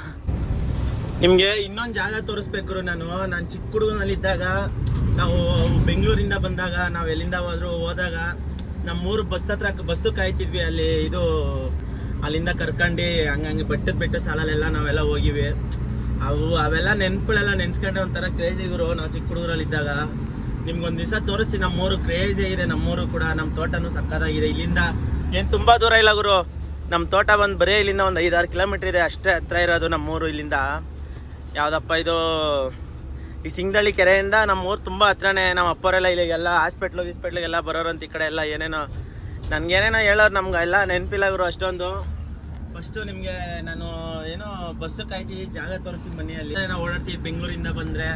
ನಿಮಗೆ ಇನ್ನೊಂದು ಜಾಗ ತೋರಿಸ್ಬೇಕು. ನಾನು ಚಿಕ್ಕ ಹುಡುಗನಲ್ಲಿದ್ದಾಗ, ನಾವು ಬೆಂಗಳೂರಿಂದ ಬಂದಾಗ, ನಾವು ಎಲ್ಲಿಂದ ಹೋದಾಗ ನಮ್ಮೂರು ಬಸ್ಸು ಕಾಯ್ತಿದ್ವಿ. ಅಲ್ಲಿ ಅಲ್ಲಿಂದ ಕರ್ಕೊಂಡು ಹಂಗೆ ಬೆಟ್ಟದ ಸಾಲಲ್ಲೆಲ್ಲ ನಾವೆಲ್ಲ ಹೋಗಿವಿ. ಅವೆಲ್ಲ ನೆನ್ಪುಗಳೆಲ್ಲ ನೆನ್ಸ್ಕೊಂಡ್ರೆ ಒಂಥರ ಕ್ರೇಜಿ ಗುರು. ನಾವು ಚಿಕ್ಕ ಹುಡುಗರಲ್ಲಿದ್ದಾಗ ನಿಮ್ಗೊಂದು ದಿವಸ ತೋರಿಸ್ತೀನಿ. ನಮ್ಮೂರು ಕ್ರೇಜಿ ಆಗಿದೆ, ನಮ್ಮೂರು ಕೂಡ. ನಮ್ಮ ತೋಟನೂ ಸಕ್ಕತ್ತಾಗಿದೆ. ಇಲ್ಲಿಂದ ಏನು ತುಂಬ ದೂರ ಇಲ್ಲ ಗುರು, ನಮ್ಮ ತೋಟ ಬಂದು ಬರೀ ಇಲ್ಲಿಂದ ಒಂದು 5-6 ಕಿಲೋಮೀಟ್ರ್ ಇದೆ, ಅಷ್ಟೇ ಹತ್ರ ಇರೋದು ನಮ್ಮೂರು. ಇಲ್ಲಿಂದ ಯಾವುದಪ್ಪ ಇದು, ಈ ಸಿಂಗದಳ್ಳಿ ಕೆರೆಯಿಂದ ನಮ್ಮೂರು ತುಂಬ ಹತ್ರನೇ. ನಮ್ಮ ಅಪ್ಪವರೆಲ್ಲ ಇಲ್ಲಿಗೆಲ್ಲ ಹಾಸ್ಪಿಟ್ಲಿಗೆಲ್ಲ ಬರೋರಂತ ಈ ಕಡೆ ಎಲ್ಲ ಏನೇನೋ ನನಗೇನೇನೋ ಹೇಳೋರು, ನಮ್ಗೆ ಎಲ್ಲ ನೆನಪಿಲ್ಲ ಗುರು ಅಷ್ಟೊಂದು. ಫಸ್ಟು ನಿಮಗೆ ನಾನು ಏನೋ ಬಸ್ಸು ಕಾಯ್ತೀವಿ, ಜಾಗ ತೋರಿಸ್ತೀನಿ ಬನ್ನಿ. ಅಲ್ಲಿ ನಾವು ಓಡಾಡ್ತೀವಿ ಬೆಂಗಳೂರಿಂದ ಬಂದರೆ.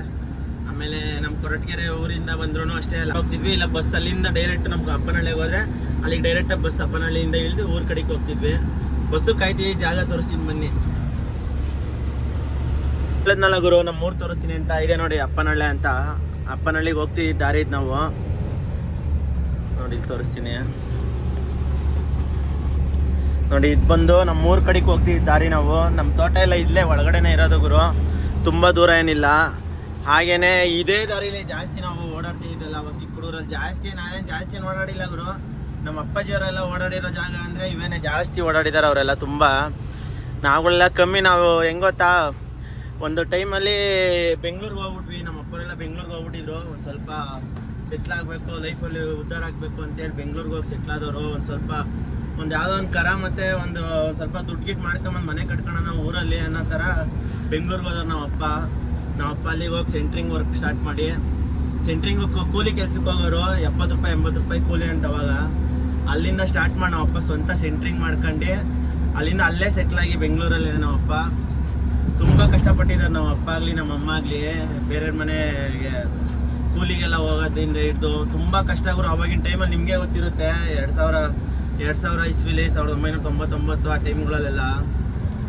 ಆಮೇಲೆ ನಮ್ಮ ಕೊರಟಗೆರೆ ಊರಿಂದ ಬಂದ್ರೂ ಅಷ್ಟೇ ಎಲ್ಲ ಹೋಗ್ತಿದ್ವಿ. ಇಲ್ಲ ಬಸ್ ಅಲ್ಲಿಂದ ಡೈರೆಕ್ಟ್ ನಮ್ಗೆ ಅಪ್ಪನಹಳ್ಳಿಗೆ ಹೋದರೆ ಅಲ್ಲಿಗೆ ಡೈರೆಕ್ಟಾಗಿ ಬಸ್ ಅಪ್ಪನಹಳ್ಳಿಯಿಂದ ಇಳಿದು ಊರ ಕಡೆಗೆ ಹೋಗ್ತಿದ್ವಿ. ಬಸ್ಸು ಕಾಯ್ತೀವಿ, ಜಾಗ ತೋರಿಸ್ತೀನಿ ಬನ್ನಿ. ಹೇಳಿದ್ನಲ್ಲ ಗುರು, ನಮ್ಮ ಊರು ತೋರಿಸ್ತೀನಿ ಅಂತ. ಇದೆ ನೋಡಿ ಅಪ್ಪನಹಳ್ಳಿ ಅಂತ. ಅಪ್ಪನಹಳ್ಳಿಗೆ ಹೋಗ್ತೀವಿ ದಾರಿ ಇದು ನಾವು. ನೋಡಿ ಇಲ್ಲಿ ತೋರಿಸ್ತೀನಿ ನೋಡಿ, ಇದು ಬಂದು ನಮ್ಮ ಊರ ಕಡೆಗೆ ಹೋಗ್ತೀವಿ ದಾರಿ ನಾವು. ನಮ್ಮ ತೋಟ ಎಲ್ಲ ಇಲ್ಲೇ ಒಳಗಡೆನೇ ಇರೋದು ಗುರು, ತುಂಬ ದೂರ ಏನಿಲ್ಲ. ಹಾಗೇನೆ ಇದೇ ದಾರಿಲಿ ಜಾಸ್ತಿ ನಾವು ಓಡಾಡ್ತಿದ್ದಲ್ಲ ಅವಾಗ ಚಿಕ್ಕ ಹುಡುಗರಲ್ಲಿ. ನಾನೇನು ಜಾಸ್ತಿ ಓಡಾಡಿಲ್ಲ ಗುರು. ನಮ್ಮ ಅಪ್ಪಾಜಿಯವರೆಲ್ಲ ಓಡಾಡಿರೋ ಜಾಗ ಅಂದರೆ ಇವೇನೇ ಜಾಸ್ತಿ ಓಡಾಡಿದ್ದಾರೆ ಅವರೆಲ್ಲ ತುಂಬ. ನಾವುಗಳೆಲ್ಲ ಕಮ್ಮಿ. ನಾವು ಹೆಂಗೆ ಗೊತ್ತಾ, ಒಂದು ಟೈಮಲ್ಲಿ ಬೆಂಗಳೂರಿಗೆ ಹೋಗ್ಬಿಟ್ವಿ. ನಮ್ಮ ಅಪ್ಪರೆಲ್ಲ ಬೆಂಗಳೂರಿಗೆ ಹೋಗ್ಬಿಟ್ಟಿದ್ರು. ಒಂದು ಸ್ವಲ್ಪ ಸೆಟ್ಲ್ ಆಗಬೇಕು, ಲೈಫಲ್ಲಿ ಉದ್ಧಾರ ಆಗಬೇಕು ಅಂತೇಳಿ ಬೆಂಗಳೂರಿಗೆ ಹೋಗಿ ಸೆಟ್ಲ್ ಆದವರು. ಒಂದು ಯಾವುದೋ ಒಂದು ಕರ ಮತ್ತು ಒಂದು ಸ್ವಲ್ಪ ದುಡ್ಡು ಗಿಟ್ಟು ಮಾಡ್ಕೊಂಬಂದು ಮನೆ ಕಟ್ಕೊಳ್ಳೋಣ ನಾವು ಊರಲ್ಲಿ ಅನ್ನೋ ಥರ ಬೆಂಗಳೂರಿಗೆ ಹೋದವ್ರು ನಮ್ಮ ಅಪ್ಪ. ಅಲ್ಲಿಗೆ ಹೋಗಿ ಸೆಂಟ್ರಿಂಗ್ ವರ್ಕ್ ಸ್ಟಾರ್ಟ್ ಮಾಡಿ, ಸೆಂಟ್ರಿಂಗ್ ಕೂಲಿ ಕೆಲ್ಸಕ್ಕೆ ಹೋಗೋರು. 70 ರೂಪಾಯಿ 80 ರೂಪಾಯಿ ಕೂಲಿ ಅಂತ. ಅವಾಗ ಅಲ್ಲಿಂದ ಸ್ಟಾರ್ಟ್ ಮಾಡಿ ನಮ್ಮ ಅಪ್ಪ ಸ್ವಂತ ಸೆಂಟ್ರಿಂಗ್ ಮಾಡ್ಕೊಂಡು ಅಲ್ಲಿಂದ ಅಲ್ಲೇ ಸೆಟ್ಲಾಗಿ ಬೆಂಗಳೂರಲ್ಲಿ ನಮ್ಮ ಅಪ್ಪ ತುಂಬ ಕಷ್ಟಪಟ್ಟಿದ್ದಾರೆ. ನಮ್ಮ ಅಪ್ಪ ಆಗಲಿ ನಮ್ಮ ಅಮ್ಮ ಆಗಲಿ ಬೇರೆ ಮನೆಗೆ ಕೂಲಿಗೆಲ್ಲ ಹೋಗೋದ್ರಿಂದ ಹಿಡಿದು ತುಂಬ ಕಷ್ಟ ಗುರು. ಅವಾಗಿನ ಟೈಮಲ್ಲಿ ನಿಮಗೆ ಗೊತ್ತಿರುತ್ತೆ, 2000 ಇಸ್ವಿಲಿ 1999 ಆ ಟೈಮ್ಗಳಲ್ಲೆಲ್ಲ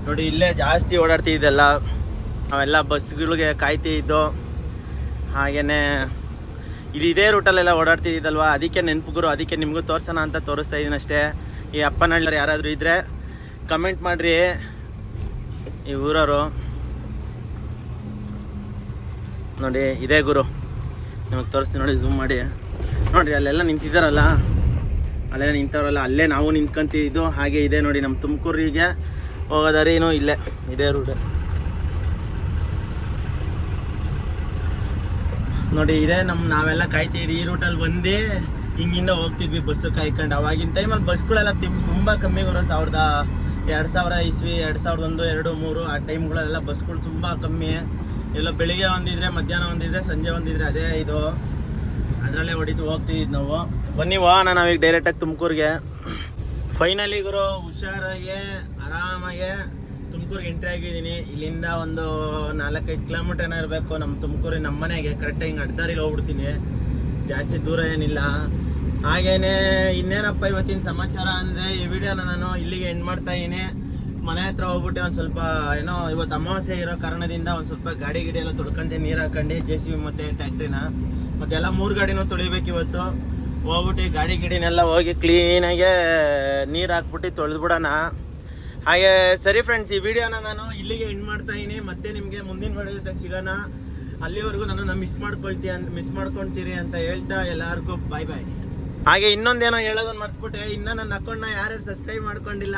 ನೋಡಿ ಇಲ್ಲೇ ಜಾಸ್ತಿ ಓಡಾಡ್ತಿದ್ದೆಲ್ಲ. ನಾವೆಲ್ಲ ಬಸ್ಗಳಿಗೆ ಕಾಯ್ತಿದ್ದು. ಹಾಗೆಯೇ ಇದೇ ರೂಟಲ್ಲೆಲ್ಲ ಓಡಾಡ್ತಿದ್ದಲ್ವ, ಅದಕ್ಕೆ ನೆನಪು ಗುರು. ಅದಕ್ಕೆ ನಿಮಗೂ ತೋರಿಸೋಣ ಅಂತ ತೋರಿಸ್ತಾ ಇದ್ದೀನಿ ಅಷ್ಟೇ. ಈ ಅಪ್ಪನಹಳ್ಳಿ ಯಾರಾದರೂ ಇದ್ದರೆ ಕಮೆಂಟ್ ಮಾಡಿರಿ. ಈ ಊರವರು ನೋಡಿ, ಇದೇ ಗುರು. ನಿಮಗೆ ತೋರಿಸ್ತೀನಿ ನೋಡಿ, ಝೂಮ್ ಮಾಡಿ ನೋಡಿರಿ. ಅಲ್ಲೆಲ್ಲ ನಿಂತಿದ್ದಾರಲ್ಲ, ಅಲ್ಲೆಲ್ಲ ನಿಂತವ್ರಲ್ಲ, ಅಲ್ಲೇ ನಾವು ನಿಂತ್ಕೊಂತಿದ್ದು. ಹಾಗೆ ಇದೆ ನೋಡಿ, ನಮ್ಮ ತುಮಕೂರಿಗೆ ಹೋಗೋದಾರೇನು ಇಲ್ಲೇ ಇದೇ ರೂಟ್ ನೋಡಿ. ಇದೇ ನಾವೆಲ್ಲ ಕಾಯ್ತಿದ್ವಿ ಈ ರೂಟಲ್ಲಿ ಬಂದು ಹಿಂಗಿಂದ ಹೋಗ್ತಿದ್ವಿ ಬಸ್ಸು ಕಾಯ್ಕೊಂಡು. ಅವಾಗಿನ ಟೈಮಲ್ಲಿ ಬಸ್ಗಳೆಲ್ಲ ತುಂಬ ಕಮ್ಮಿ ಗುರು. 2000 ಇಸ್ವಿ, 2001, 2, 3 ಆ ಟೈಮ್ಗಳೆಲ್ಲ ಬಸ್ಗಳು ತುಂಬ ಕಮ್ಮಿ. ಎಲ್ಲ ಬೆಳಿಗ್ಗೆ ಒಂದಿದ್ರೆ, ಮಧ್ಯಾಹ್ನ ಒಂದಿದ್ರೆ, ಸಂಜೆ ಒಂದಿದ್ರೆ, ಅದೇ ಇದು ಅದರಲ್ಲೇ ಹೊಡಿತು ಹೋಗ್ತಿದ್ದು ನಾವು. ಬನ್ನಿ ಹೋಗೋಣ ನಾವೀಗ ಡೈರೆಕ್ಟಾಗಿ ತುಮಕೂರಿಗೆ. ಫೈನಲಿ ಗುರು ಹುಷಾರಾಗಿ ಆರಾಮಾಗಿ ತುಮಕೂರಿಗೆ ಎಂಟ್ರಿ ಆಗಿದ್ದೀನಿ. ಇಲ್ಲಿಂದ ಒಂದು 4-5 ಕಿಲೋಮೀಟರ್ ಏನೋ ಇರಬೇಕು ನಮ್ಮ ತುಮಕೂರಿಗೆ, ನಮ್ಮ ಮನೆಗೆ. ಕರೆಕ್ಟಾಗಿ ಹಿಂಗೆ ಅಡ್ಡದಾರಿಲಿ ಹೋಗ್ಬಿಡ್ತೀನಿ, ಜಾಸ್ತಿ ದೂರ ಏನಿಲ್ಲ. ಹಾಗೇನೆ ಇನ್ನೇನಪ್ಪ ಇವತ್ತಿನ ಸಮಾಚಾರ ಅಂದರೆ, ಈ ವಿಡಿಯೋನ ನಾನು ಇಲ್ಲಿಗೆ ಎಂಡ್ ಮಾಡ್ತಾ ಇದ್ದೀನಿ. ಮನೆ ಹತ್ರ ಹೋಗ್ಬಿಟ್ಟು ಒಂದು ಸ್ವಲ್ಪ ಏನೋ ಇವತ್ತು ಅಮಾವಾಸ್ಯೆ ಇರೋ ಕಾರಣದಿಂದ ಒಂದು ಸ್ವಲ್ಪ ಗಾಡಿ ಎಲ್ಲ ತೊಳ್ಕೊಂಡು ನೀರು ಹಾಕೊಂಡು JCB ಮತ್ತು ಟ್ಯಾಕ್ಟ್ರಿನ ಮತ್ತೆಲ್ಲ 3 ಗಾಡಿನೂ ತೊಳಿಬೇಕು ಇವತ್ತು. ಹೋಗ್ಬಿಟ್ಟು ಗಾಡಿನೆಲ್ಲ ಹೋಗಿ ಕ್ಲೀನಾಗೆ ನೀರು ಹಾಕ್ಬಿಟ್ಟು ತೊಳೆದ್ಬಿಡೋಣ. ಹಾಗೆ ಸರಿ ಫ್ರೆಂಡ್ಸ್, ಈ ವಿಡಿಯೋನ ನಾನು ಇಲ್ಲಿಗೆ ಎಂಡ್ ಮಾಡ್ತಾ ಇದ್ದೀನಿ. ಮತ್ತೆ ನಿಮಗೆ ಮುಂದಿನ ವಿಡಿಯೋ ಜೊತೆಗೆ ಸಿಗೋಣ. ಅಲ್ಲಿವರೆಗೂ ನನ್ನನ್ನು ಮಿಸ್ ಮಾಡ್ಕೊಳ್ತೀರಿ ಅಂತ ಹೇಳ್ತಾ ಎಲ್ಲರಿಗೂ ಬಾಯ್ ಬಾಯ್. ಹಾಗೆ ಇನ್ನೊಂದೇನೋ ಹೇಳೋದನ್ನು ಮರ್ತ್ಬಿಟ್ಟೆ, ಇನ್ನೂ ನನ್ನ ಅಕೌಂಟ್ನ ಯಾರ್ಯಾರು ಸಬ್ಸ್ಕ್ರೈಬ್ ಮಾಡ್ಕೊಂಡಿಲ್ಲ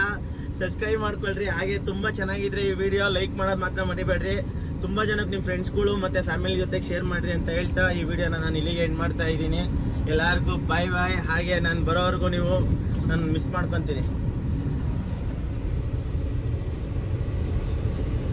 ಸಬ್ಸ್ಕ್ರೈಬ್ ಮಾಡ್ಕೊಳ್ರಿ. ಹಾಗೆ ತುಂಬ ಚೆನ್ನಾಗಿದ್ರೆ ಈ ವಿಡಿಯೋ ಲೈಕ್ ಮಾಡೋದು ಮಾತ್ರ ಮರಿಬೇಡ್ರಿ. ತುಂಬ ಜನಕ್ಕೆ ನಿಮ್ಮ ಫ್ರೆಂಡ್ಸ್ಗಳು ಮತ್ತು ಫ್ಯಾಮಿಲಿ ಜೊತೆಗೆ ಶೇರ್ ಮಾಡಿರಿ ಅಂತ ಹೇಳ್ತಾ ಈ ವಿಡಿಯೋನ ನಾನು ಇಲ್ಲಿಗೆ ಎಂಡ್ ಮಾಡ್ತಾ ಇದ್ದೀನಿ. ಎಲ್ಲರಿಗೂ ಬಾಯ್ ಬಾಯ್. ಹಾಗೆ ನಾನು ಬರೋವರೆಗೂ ನೀವು ನನ್ನ ಮಿಸ್ ಮಾಡ್ಕೊತೀರಿ.